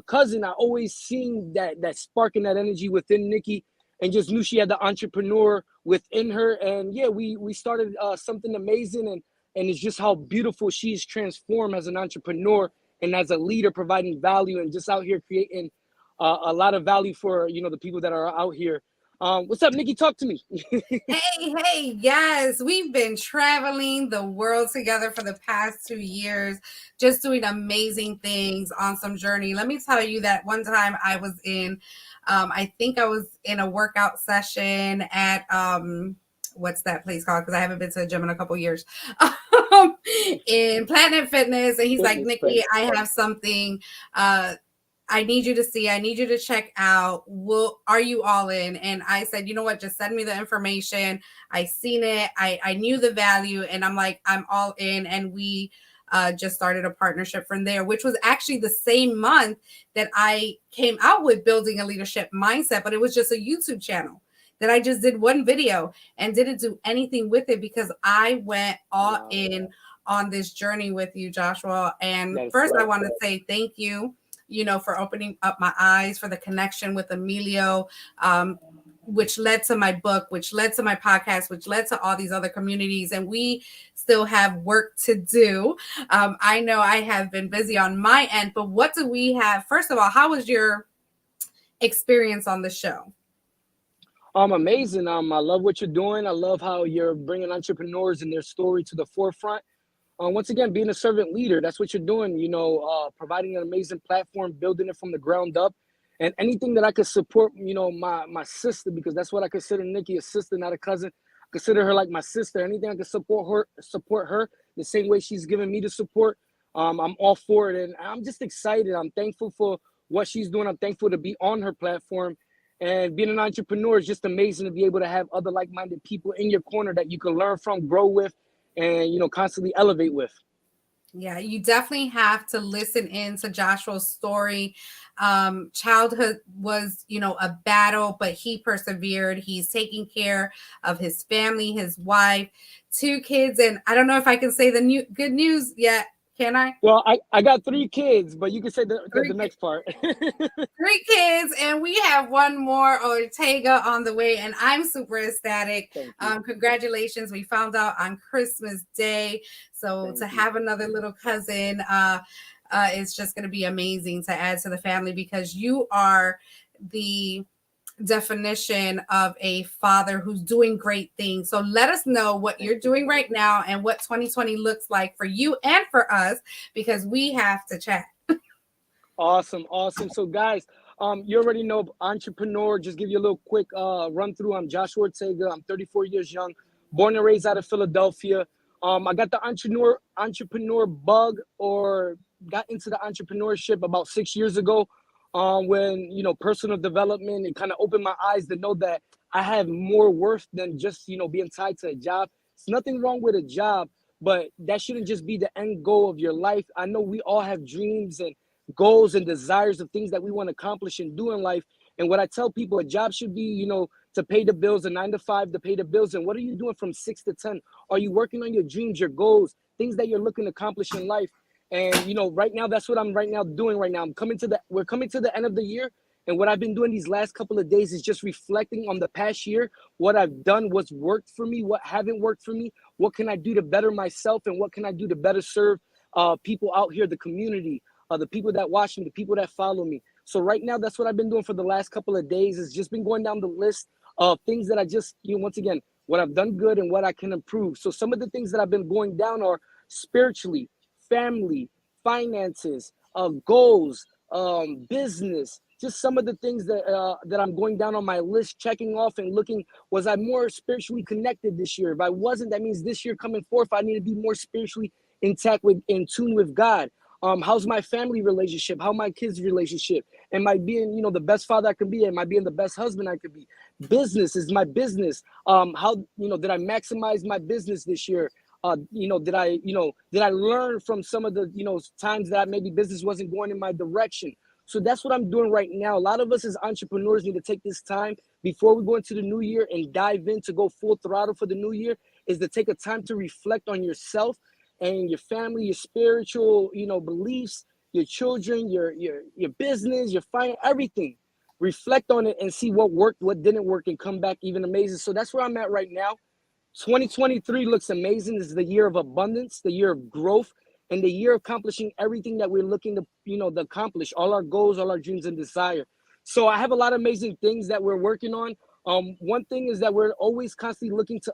cousin. I always seen that spark and that energy within Nikki, and just knew she had the entrepreneur within her. And yeah, we started something amazing, and it's just how beautiful she's transformed as an entrepreneur and as a leader, providing value and just out here creating a lot of value for the people that are out here. What's up, Nikki? Talk to me. Hey, yes. We've been traveling the world together for the past 2 years, just doing amazing things on some journey. Let me tell you that one time I was in, I think I was in a workout session at, what's that place called? Because I haven't been to the gym in a couple years. In Platinum Fitness. And he's like, Nikki, I have something I need you to see, I need you to check out. Are you all in? And I said, you know what, just send me the information. I seen it. I knew the value, and I'm like, I'm all in. And we just started a partnership from there, which was actually the same month that I came out with Building a Leadership Mindset, but it was just a YouTube channel that I just did one video and didn't do anything with it because I went all in on this journey with you, Joshua. And first I want to say thank you, for opening up my eyes, for the connection with Emilio, which led to my book, which led to my podcast, which led to all these other communities. And we still have work to do. I know I have been busy on my end, but what do we have? First of all, how was your experience on the show? Amazing. I love what you're doing. I love how you're bringing entrepreneurs and their story to the forefront. Once again, being a servant leader, that's what you're doing, providing an amazing platform, building it from the ground up. And anything that I could support, my sister, because that's what I consider Nikki, a sister, not a cousin. I consider her like my sister. Anything I can support her the same way she's giving me the support. I'm all for it. And I'm just excited. I'm thankful for what she's doing. I'm thankful to be on her platform. And being an entrepreneur is just amazing to be able to have other like-minded people in your corner that you can learn from, grow with, and constantly elevate with. Yeah, you definitely have to listen in to Joshua's story. Childhood was, a battle, but he persevered. He's taking care of his family, his wife, 2 kids, and I don't know if I can say the good news yet. Can I? Well, I got 3 kids, but you can say the next part. 3 kids, and we have one more Ortega on the way, and I'm super ecstatic. Congratulations. We found out on Christmas Day. So to have another little cousin is just going to be amazing to add to the family, because you are the definition of a father who's doing great things. So let us know what you're doing right now and what 2020 looks like for you and for us, because we have to chat. Awesome. So guys, you already know entrepreneur. Just give you a little quick run through. I'm Joshua Ortega. I'm 34 years young, born and raised out of Philadelphia. I got the entrepreneur bug, or got into the entrepreneurship about 6 years ago, when, you know, personal development, it kind of opened my eyes to know that I have more worth than just, you know, being tied to a job. There's nothing wrong with a job, but that shouldn't just be the end goal of your life. I know we all have dreams and goals and desires of things that we want to accomplish and do in life. And what I tell people, a job should be, you know, to pay the bills, a 9 to 5 to pay the bills. And what are you doing from 6 to 10? Are you working on your dreams, your goals, things that you're looking to accomplish in life? And, you know, right now, that's what I'm doing right now. We're coming to the end of the year. And what I've been doing these last couple of days is just reflecting on the past year, what I've done, what's worked for me, what haven't worked for me, what can I do to better myself, and what can I do to better serve people out here, the community, the people that watch me, the people that follow me. So right now, that's what I've been doing for the last couple of days, is just been going down the list of things that I just, you know, once again, what I've done good and what I can improve. So some of the things that I've been going down are spiritually, family, finances, goals, business, just some of the things that I'm going down on my list, checking off and looking, was I more spiritually connected this year? If I wasn't, that means this year coming forth, I need to be more spiritually intact, in tune with God. How's my family relationship? How my kids' relationship? Am I being, you know, the best father I can be? Am I being the best husband I could be? Business is my business. How, you know, did I maximize my business this year? You know, did I learn from some of the, you know, times that maybe business wasn't going in my direction? So that's what I'm doing right now. A lot of us as entrepreneurs need to take this time before we go into the new year and dive in to go full throttle for the new year, is to take a time to reflect on yourself and your family, your spiritual, you know, beliefs, your children, your business, your finance, everything. Reflect on it and see what worked, what didn't work, and come back even amazing. So that's where I'm at right now. 2023 looks amazing. This is the year of abundance, the year of growth, and the year of accomplishing everything that we're looking to, you know, to accomplish, all our goals, all our dreams and desire. So I have a lot of amazing things that we're working on. One thing is that we're always constantly looking to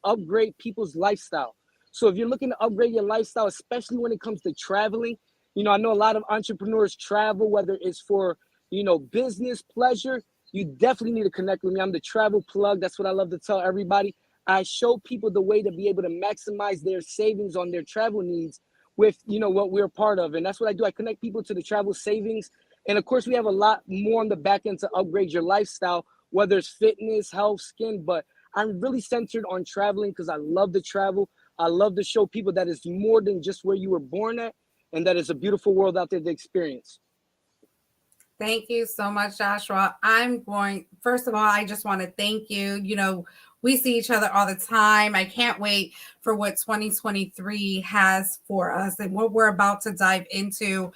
upgrade people's lifestyle. So if you're looking to upgrade your lifestyle, especially when it comes to traveling, you know, I know a lot of entrepreneurs travel, whether it's for, you know, business, pleasure. You definitely need to connect with me. I'm the travel plug. That's what I love to tell everybody. I show people the way to be able to maximize their savings on their travel needs with, you know, what we're part of. And that's what I do. I connect people to the travel savings. And of course, we have a lot more on the back end to upgrade your lifestyle, whether it's fitness, health, skin. But I'm really centered on traveling because I love to travel. I love to show people that it's more than just where you were born at, and that it's a beautiful world out there to experience. Thank you so much, Joshua. First of all, I just want to thank you. You know, we see each other all the time. I can't wait for what 2023 has for us and what we're about to dive into.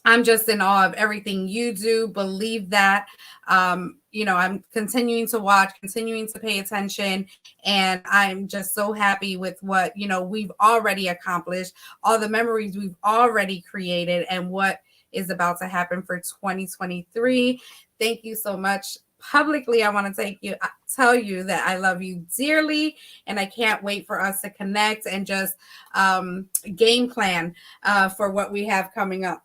I'm just in awe of everything you do. Believe that. You know, I'm continuing to watch, continuing to pay attention, and I'm just so happy with what, you know, we've already accomplished, all the memories we've already created, and what is about to happen for 2023. Thank you so much. Publicly, I want to tell you that I love you dearly, and I can't wait for us to connect and just game plan for what we have coming up.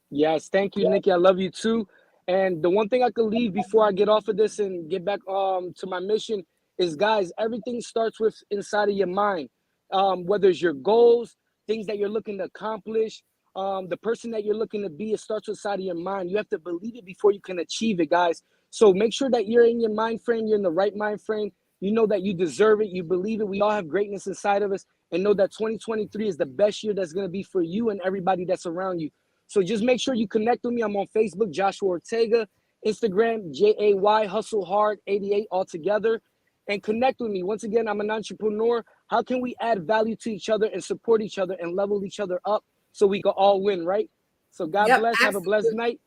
Yes, thank you, Nikki. I love you too. And the one thing I could leave before I get off of this and get back to my mission is, guys, everything starts with inside of your mind. Whether it's your goals, things that you're looking to accomplish, the person that you're looking to be, it starts inside of your mind. You have to believe it before you can achieve it, guys. So make sure that you're in your mind frame, you're in the right mind frame. You know that you deserve it, you believe it. We all have greatness inside of us, and know that 2023 is the best year that's going to be for you and everybody that's around you. So just make sure you connect with me. I'm on Facebook, Joshua Ortega, Instagram, JAY Hustle Hard 88 all together, and connect with me. Once again, I'm an entrepreneur. How can we add value to each other and support each other and level each other up so we can all win, right? So God Yep, bless. Have a blessed night.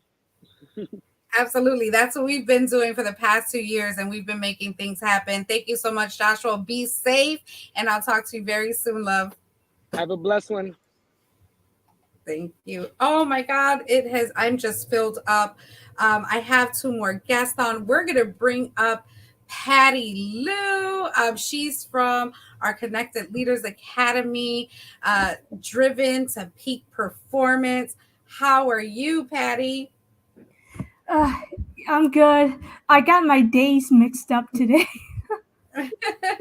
absolutely. That's what we've been doing for the past 2 years, and we've been making things happen. Thank you so much, Joshua. Be safe, and I'll talk to you very soon, love. Have a blessed one. Thank you. Oh my God, I'm just filled up. I have two more guests on. We're going to bring up Patty Lou. She's from our Connected Leaders Academy, driven to peak performance. How are you, Patty? I'm good. I got my days mixed up today.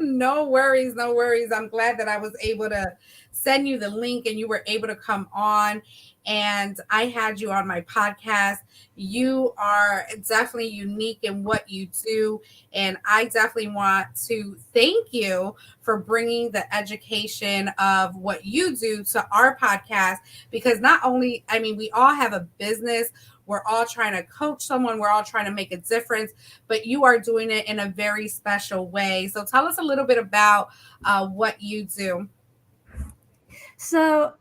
No worries, no worries. I'm glad that I was able to send you the link and you were able to come on and I had you on my podcast. You are definitely unique in what you do. And I definitely want to thank you for bringing the education of what you do to our podcast, because not only, I mean, we all have a business. We're all trying to coach someone. We're all trying to make a difference, but you are doing it in a very special way. So tell us a little bit about what you do. So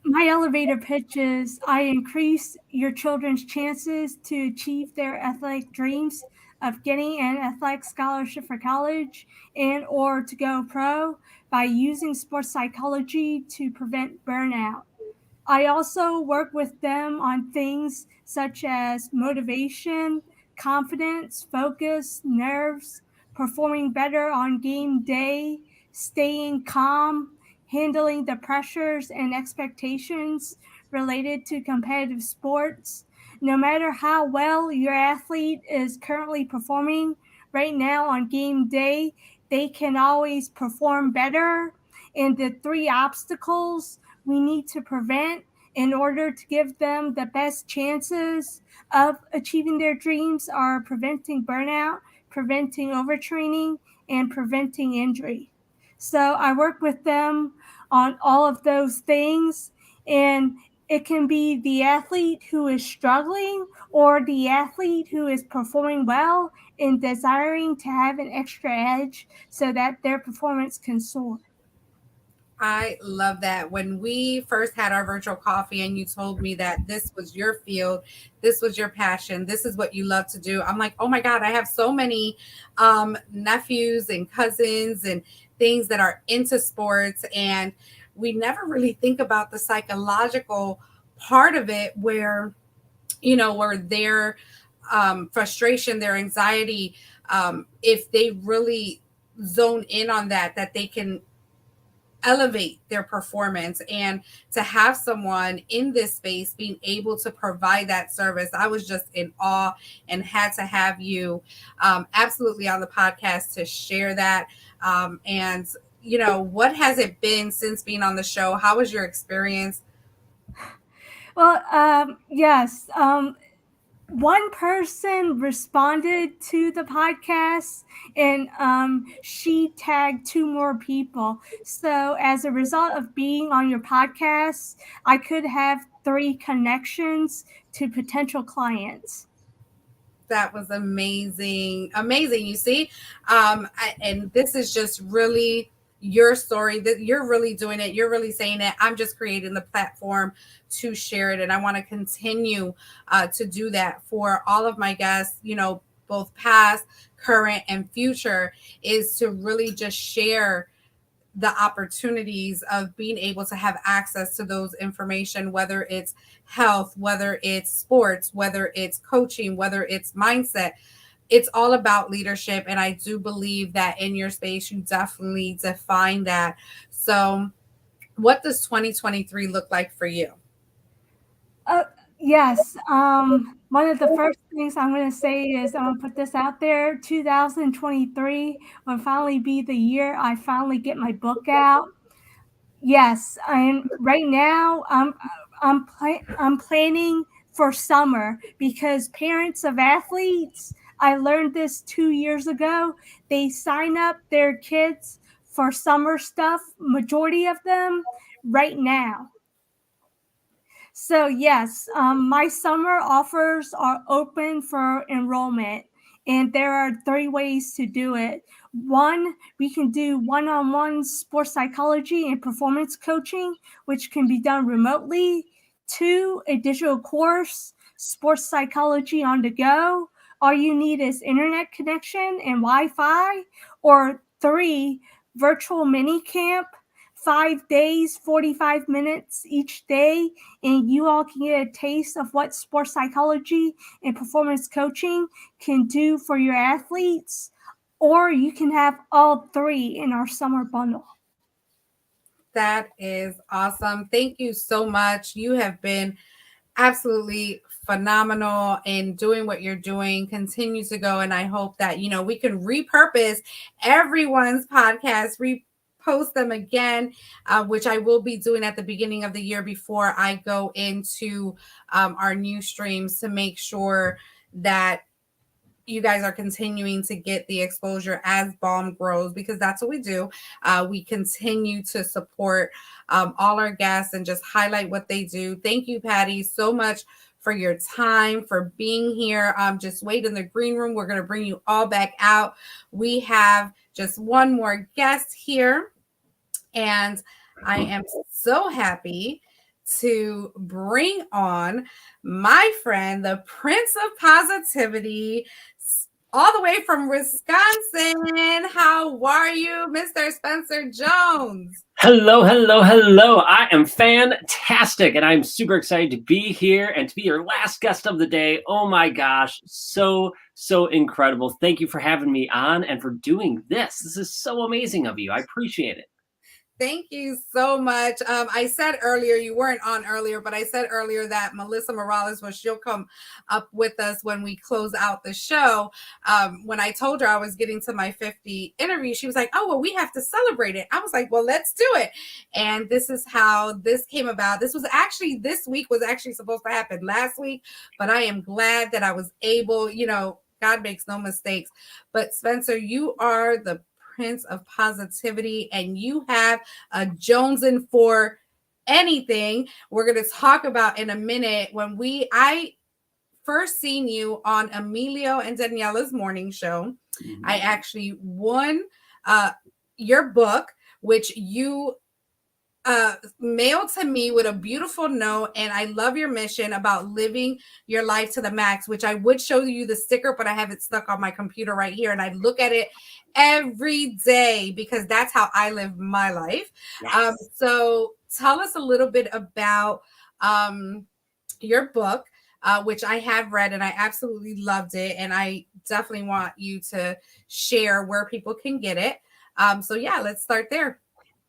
my elevator pitch is I increase your children's chances to achieve their athletic dreams of getting an athletic scholarship for college and or to go pro by using sports psychology to prevent burnout. I also work with them on things such as motivation, confidence, focus, nerves, performing better on game day, staying calm, handling the pressures and expectations related to competitive sports. No matter how well your athlete is currently performing right now on game day, they can always perform better. And the three obstacles we need to prevent in order to give them the best chances of achieving their dreams are preventing burnout, preventing overtraining, and preventing injury. So I work with them on all of those things, and it can be the athlete who is struggling or the athlete who is performing well and desiring to have an extra edge so that their performance can soar. I love that. When we first had our virtual coffee and you told me that this was your field, this was your passion, this is what you love to do, I'm like, oh my God, I have so many nephews and cousins and things that are into sports. And we never really think about the psychological part of it where, where their frustration, their anxiety, if they really zone in on that they can elevate their performance. And to have someone in this space being able to provide that service, I was just in awe and had to have you absolutely on the podcast to share that. And what has it been since being on the show? How was your experience? Well, yes. One person responded to the podcast and she tagged two more people. So as a result of being on your podcast, I could have three connections to potential clients. That was amazing. Amazing. You see, and this is just really your story, that you're really doing it. You're really saying it. I'm just creating the platform to share it. And I want to continue to do that for all of my guests, both past, current, and future, is to really just share the opportunities of being able to have access to those information, whether it's health, whether it's sports, whether it's coaching, whether it's mindset. It's all about leadership. And I do believe that in your space, you definitely define that. So what does 2023 look like for you? Yes. One of the first things I'm going to say is I'm going to put this out there. 2023 will finally be the year I finally get my book out. Yes, and right now I'm planning for summer because parents of athletes, I learned this 2 years ago, they sign up their kids for summer stuff, majority of them right now. So yes, my summer offers are open for enrollment, And there are 3 ways to do it. 1, we can do one-on-one sports psychology and performance coaching, which can be done remotely. 2, a digital course, sports psychology on the go. All you need is internet connection and Wi-Fi. Or 3, virtual mini camp, 5 days, 45 minutes each day, and you all can get a taste of what sports psychology and performance coaching can do for your athletes. Or you can have all 3 in our summer bundle. That is awesome. Thank you so much. You have been absolutely phenomenal in doing what you're doing. Continue to go. And I hope that, we can repurpose everyone's podcast, repost them again, which I will be doing at the beginning of the year before I go into our new streams to make sure that you guys are continuing to get the exposure as B.A.L.M grows, because that's what we do. We continue to support all our guests and just highlight what they do. Thank you, Patty, so much for your time, for being here. Just wait in the green room. We're going to bring you all back out. We have just one more guest here, and I am so happy to bring on my friend, the Prince of Positivity, all the way from Wisconsin. How are you, Mr. Spencer Jones? Hello, hello, hello. I am fantastic, and I'm super excited to be here and to be your last guest of the day. Oh my gosh, so incredible. Thank you for having me on and for doing this. This is so amazing of you. I appreciate it. Thank you so much. I said earlier, you weren't on earlier, but I said earlier that Melissa Morales, she'll come up with us when we close out the show. When I told her I was getting to my 50 interview, she was like, oh, well, we have to celebrate it. I was like, well, let's do it. And this is how this came about. This week was actually supposed to happen last week, but I am glad that I was able, God makes no mistakes. But Spencer, you are the Prince of Positivity, and you have a Jonesin for anything. We're going to talk about in a minute when I first seen you on Emilio and Daniela's morning show. Mm-hmm. I actually won your book, which you mailed to me with a beautiful note, and I love your mission about living your life to the max, which I would show you the sticker, but I have it stuck on my computer right here, and I look at it every day because that's how I live my life. Yes. So tell us a little bit about your book, which I have read and I absolutely loved it, and I definitely want you to share where people can get it. So yeah, let's start there.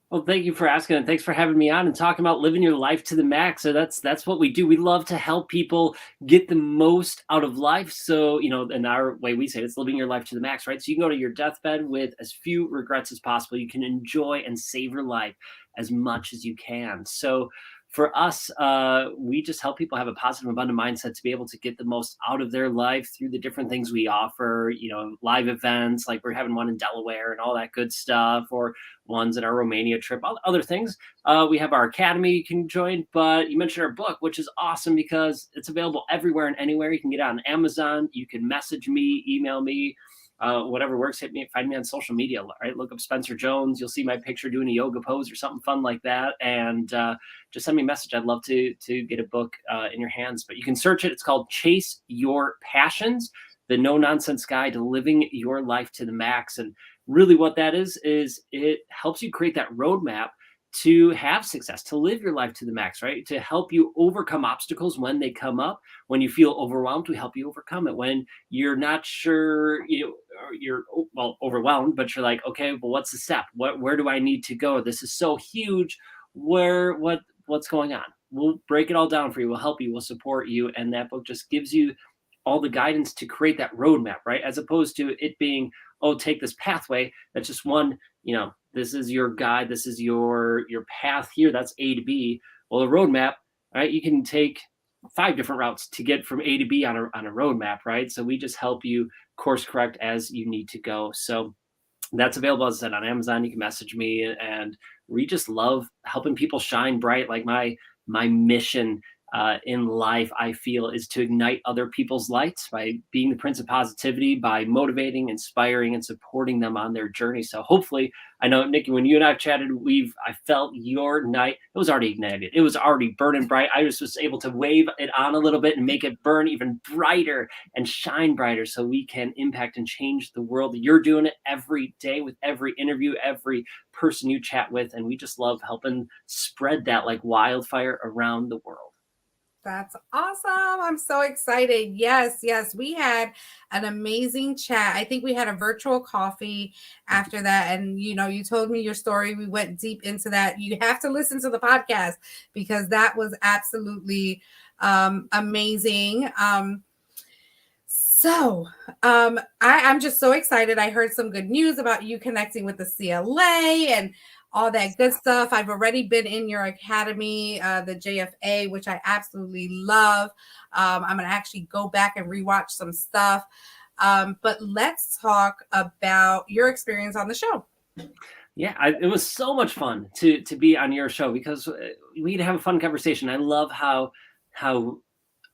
Well, thank you for asking, and thanks for having me on and talking about living your life to the max. So that's what we do. We love to help people get the most out of life. So, in our way we say it's living your life to the max, right? So you can go to your deathbed with as few regrets as possible. You can enjoy and savor life as much as you can. So for us, we just help people have a positive, abundant mindset to be able to get the most out of their life through the different things we offer, live events, like we're having one in Delaware and all that good stuff, or ones in our Romania trip, other things. We have our academy you can join, but you mentioned our book, which is awesome because it's available everywhere and anywhere. You can get it on Amazon. You can message me, email me, whatever works. Find me on social media, right? Look up Spencer Jones. You'll see my picture doing a yoga pose or something fun like that. And just send me a message. I'd love to get a book in your hands, but you can search it. It's called Chase Your Passions, the no nonsense guide to living your life to the max. And really what that is it helps you create that roadmap to have success, to live your life to the max, right? To help you overcome obstacles when they come up. When you feel overwhelmed, we help you overcome it. When you're not sure, you're overwhelmed, but you're like, okay, well, what's the step? Where do I need to go? This is so huge. What's going on? We'll break it all down for you. We'll help you. We'll support you. And that book just gives you all the guidance to create that roadmap, right? As opposed to it being, take this pathway. That's just one, this is your guide. This is your path here. That's A to B. Well, a roadmap, right? You can take 5 different routes to get from A to B on a roadmap, right? So we just help you course correct as you need to go. So that's available, as I said, on Amazon. You can message me, and we just love helping people shine bright. Like my mission in life, I feel, is to ignite other people's lights by being the Prince of Positivity, by motivating, inspiring, and supporting them on their journey. So hopefully, I know, Nikki, when you and I have chatted, I felt your night. It was already ignited. It was already burning bright. I was able to wave it on a little bit and make it burn even brighter and shine brighter, so we can impact and change the world. You're doing it every day with every interview, every person you chat with, and we just love helping spread that like wildfire around the world. That's awesome. I'm so excited. Yes, we had an amazing chat. I think we had a virtual coffee after that. And, you told me your story. We went deep into that. You have to listen to the podcast because that was absolutely amazing. I'm just so excited. I heard some good news about you connecting with the CLA and all that good stuff. I've already been in your academy, the JFA, which I absolutely love. I'm going to actually go back and rewatch some stuff. But let's talk about your experience on the show. Yeah, it was so much fun to be on your show because we'd have a fun conversation. I love how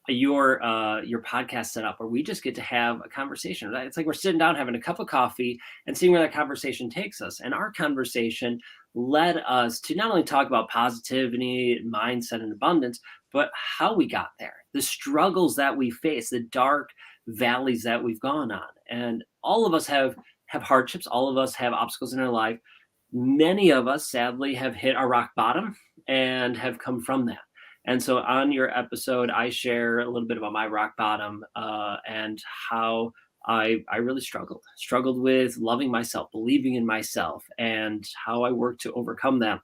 your podcast set up where we just get to have a conversation. Right? It's like we're sitting down having a cup of coffee and seeing where that conversation takes us. And our conversation led us to not only talk about positivity, mindset, and abundance, but how we got there, the struggles that we face, the dark valleys that we've gone on. And all of us have hardships. All of us have obstacles in our life. Many of us, sadly, have hit our rock bottom and have come from that. And so on your episode, I share a little bit about my rock bottom and how I really struggled with loving myself, believing in myself, and how I work to overcome that.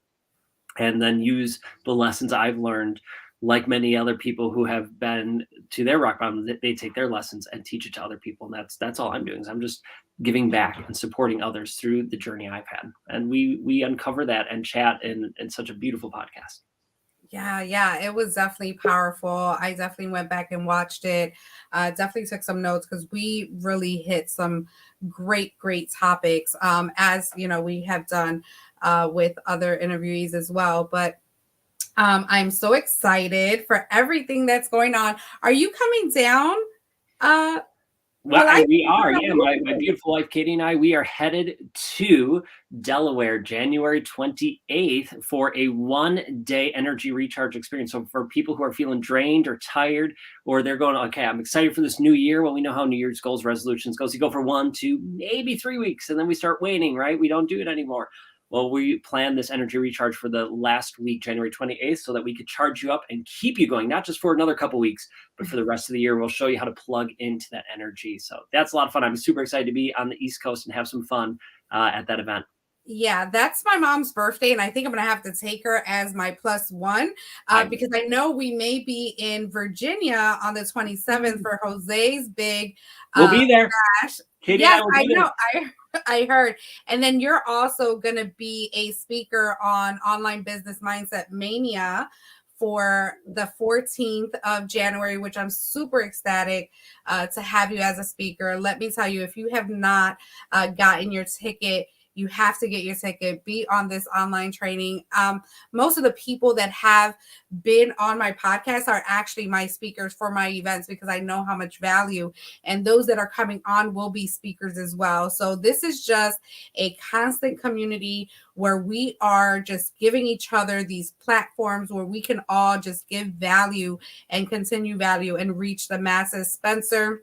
And then use the lessons I've learned, like many other people who have been to their rock bottom, they take their lessons and teach it to other people. And that's all I'm doing. Is I'm just giving back and supporting others through the journey I've had. And we uncover that and chat in such a beautiful podcast. Yeah, it was definitely powerful. I definitely went back and watched it. Definitely took some notes because we really hit some great topics, as we have done with other interviewees as well. But I'm so excited for everything that's going on. Are you coming down? We are. Yeah, my beautiful wife, Katie, and I, we are headed to Delaware, January 28th for a 1-day energy recharge experience. So for people who are feeling drained or tired, or they're going, okay, I'm excited for this new year. Well, we know how New Year's goals, resolutions goes. You go for 1, 2, maybe 3 weeks, and then we start waning, right? We don't do it anymore. Well, we planned this energy recharge for the last week, January 28th, so that we could charge you up and keep you going, not just for another couple weeks, but for the rest of the year. We'll show you how to plug into that energy. So that's a lot of fun. I'm super excited to be on the East Coast and have some fun at that event. Yeah, that's my mom's birthday, and I think I'm going to have to take her as my +1 because I know we may be in Virginia on the 27th for Jose's big we'll be there. Bash. Yes, I know. I heard. And then you're also going to be a speaker on Online Business Mindset Mania for the 14th of January, which I'm super ecstatic to have you as a speaker. Let me tell you, if you have not gotten your ticket, you have to get your ticket, be on this online training. Most of the people that have been on my podcast are actually my speakers for my events because I know how much value, and those that are coming on will be speakers as well. So this is just a constant community where we are just giving each other these platforms where we can all just give value and continue value and reach the masses. Spencer,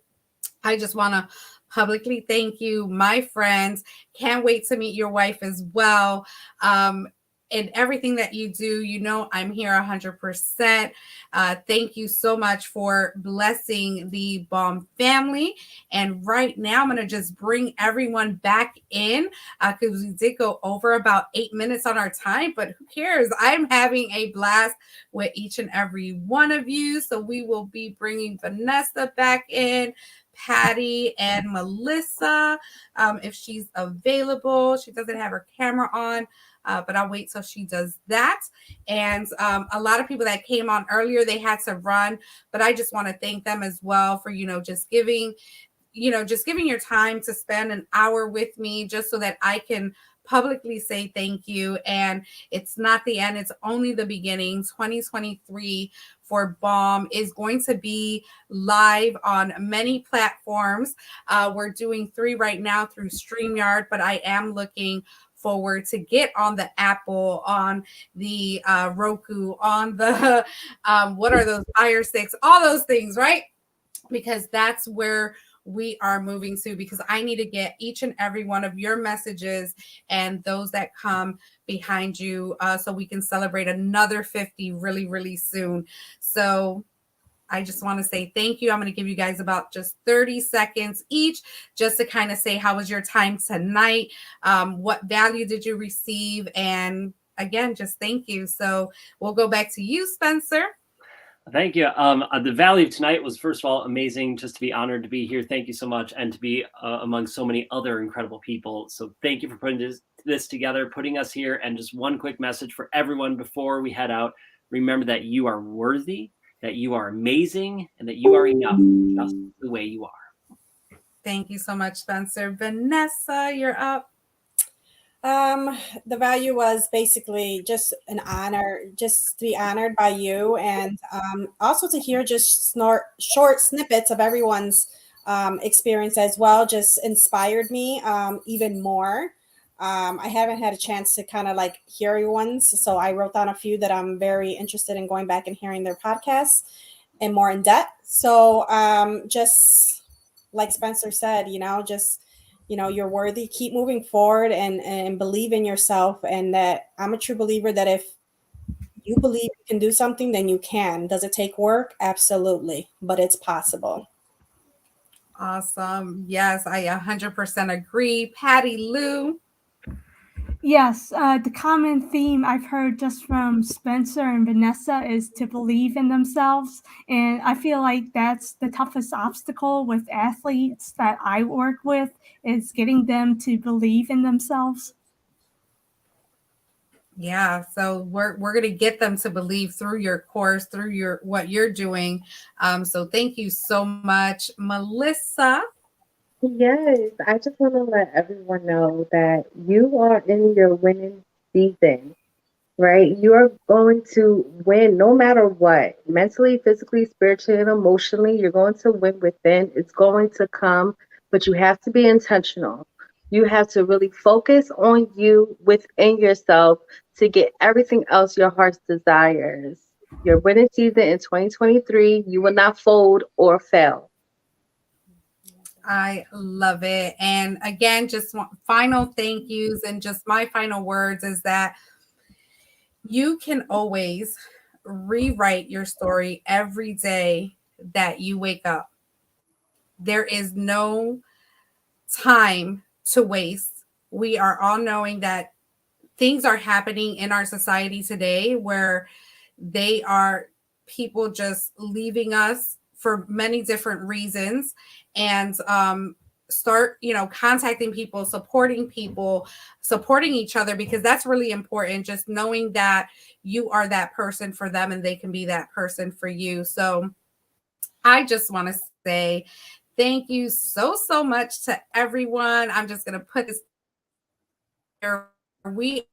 I just want to publicly thank you, my friends. Can't wait to meet your wife as well. And everything that you do, I'm here 100%. Thank you so much for blessing the B.A.L.M family. And right now, I'm going to just bring everyone back in because we did go over about 8 minutes on our time, but who cares? I'm having a blast with each and every one of you. So we will be bringing Vanessa back in, Patty, and Melissa, if she's available. She doesn't have her camera on, but I'll wait till she does that. And a lot of people that came on earlier, they had to run, but I just want to thank them as well for, just giving your time to spend an hour with me just so that I can publicly say thank you. And it's not the end, it's only the beginning. 2023 for B.A.L.M is going to be live on many platforms. We're doing 3 right now through StreamYard, but I am looking forward to get on the Apple, on the Roku, on the what are those Fire Sticks, all those things, right? Because that's where we are moving to, because I need to get each and every one of your messages and those that come behind you, so we can celebrate another 50 really, really soon. So I just want to say thank you. I'm going to give you guys about just 30 seconds each just to kind of say, how was your time tonight? What value did you receive? And again, just thank you. So we'll go back to you, Spencer. Thank you. The value of tonight was, first of all, amazing. Just to be honored to be here. Thank you so much. And to be among so many other incredible people. So thank you for putting this together, putting us here. And just one quick message for everyone before we head out. Remember that you are worthy, that you are amazing, and that you are enough just the way you are. Thank you so much, Spencer. Vanessa, you're up. The value was basically just an honor, just to be honored by you, and also to hear just short snippets of everyone's experience as well. Just inspired me even more. I haven't had a chance to kind of like hear everyone's, so I wrote down a few that I'm very interested in going back and hearing their podcasts and more in depth. So just like Spencer said, just you're worthy. Keep moving forward and believe in yourself. And that I'm a true believer that if you believe you can do something, then you can. Does it take work? Absolutely. But it's possible. Awesome. Yes, I 100% agree. Patty Lou. Yes, the common theme I've heard just from Spencer and Vanessa is to believe in themselves. And I feel like that's the toughest obstacle with athletes that I work with, is getting them to believe in themselves. Yeah, so we're going to get them to believe through your course, through your what you're doing. So thank you so much, Melissa. Yes, I just want to let everyone know that you are in your winning season, right? You're going to win no matter what. Mentally, physically, spiritually, and emotionally, you're going to win within. It's going to come, but you have to be intentional. You have to really focus on you within yourself to get everything else your heart's desires. Your winning season in 2023, you will not fold or fail. I love it. And again, just final thank yous, and just my final words is that you can always rewrite your story every day that you wake up. There is no time to waste. We are all knowing that things are happening in our society today where they are people just leaving us for many different reasons, and start contacting people, supporting each other, because that's really important, just knowing that you are that person for them and they can be that person for you. So I just want to say thank you so much to everyone. I'm just going to put this here. We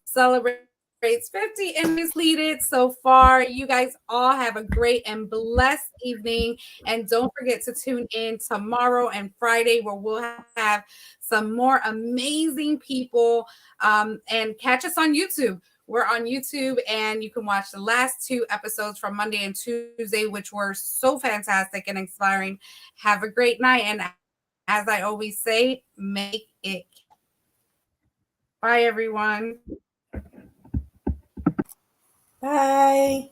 celebrates 50 and completed so far. You guys all have a great and blessed evening. And don't forget to tune in tomorrow and Friday, where we'll have some more amazing people. And catch us on YouTube. We're on YouTube, and you can watch the last 2 episodes from Monday and Tuesday, which were so fantastic and inspiring. Have a great night. And as I always say, make it. Bye, everyone. Bye.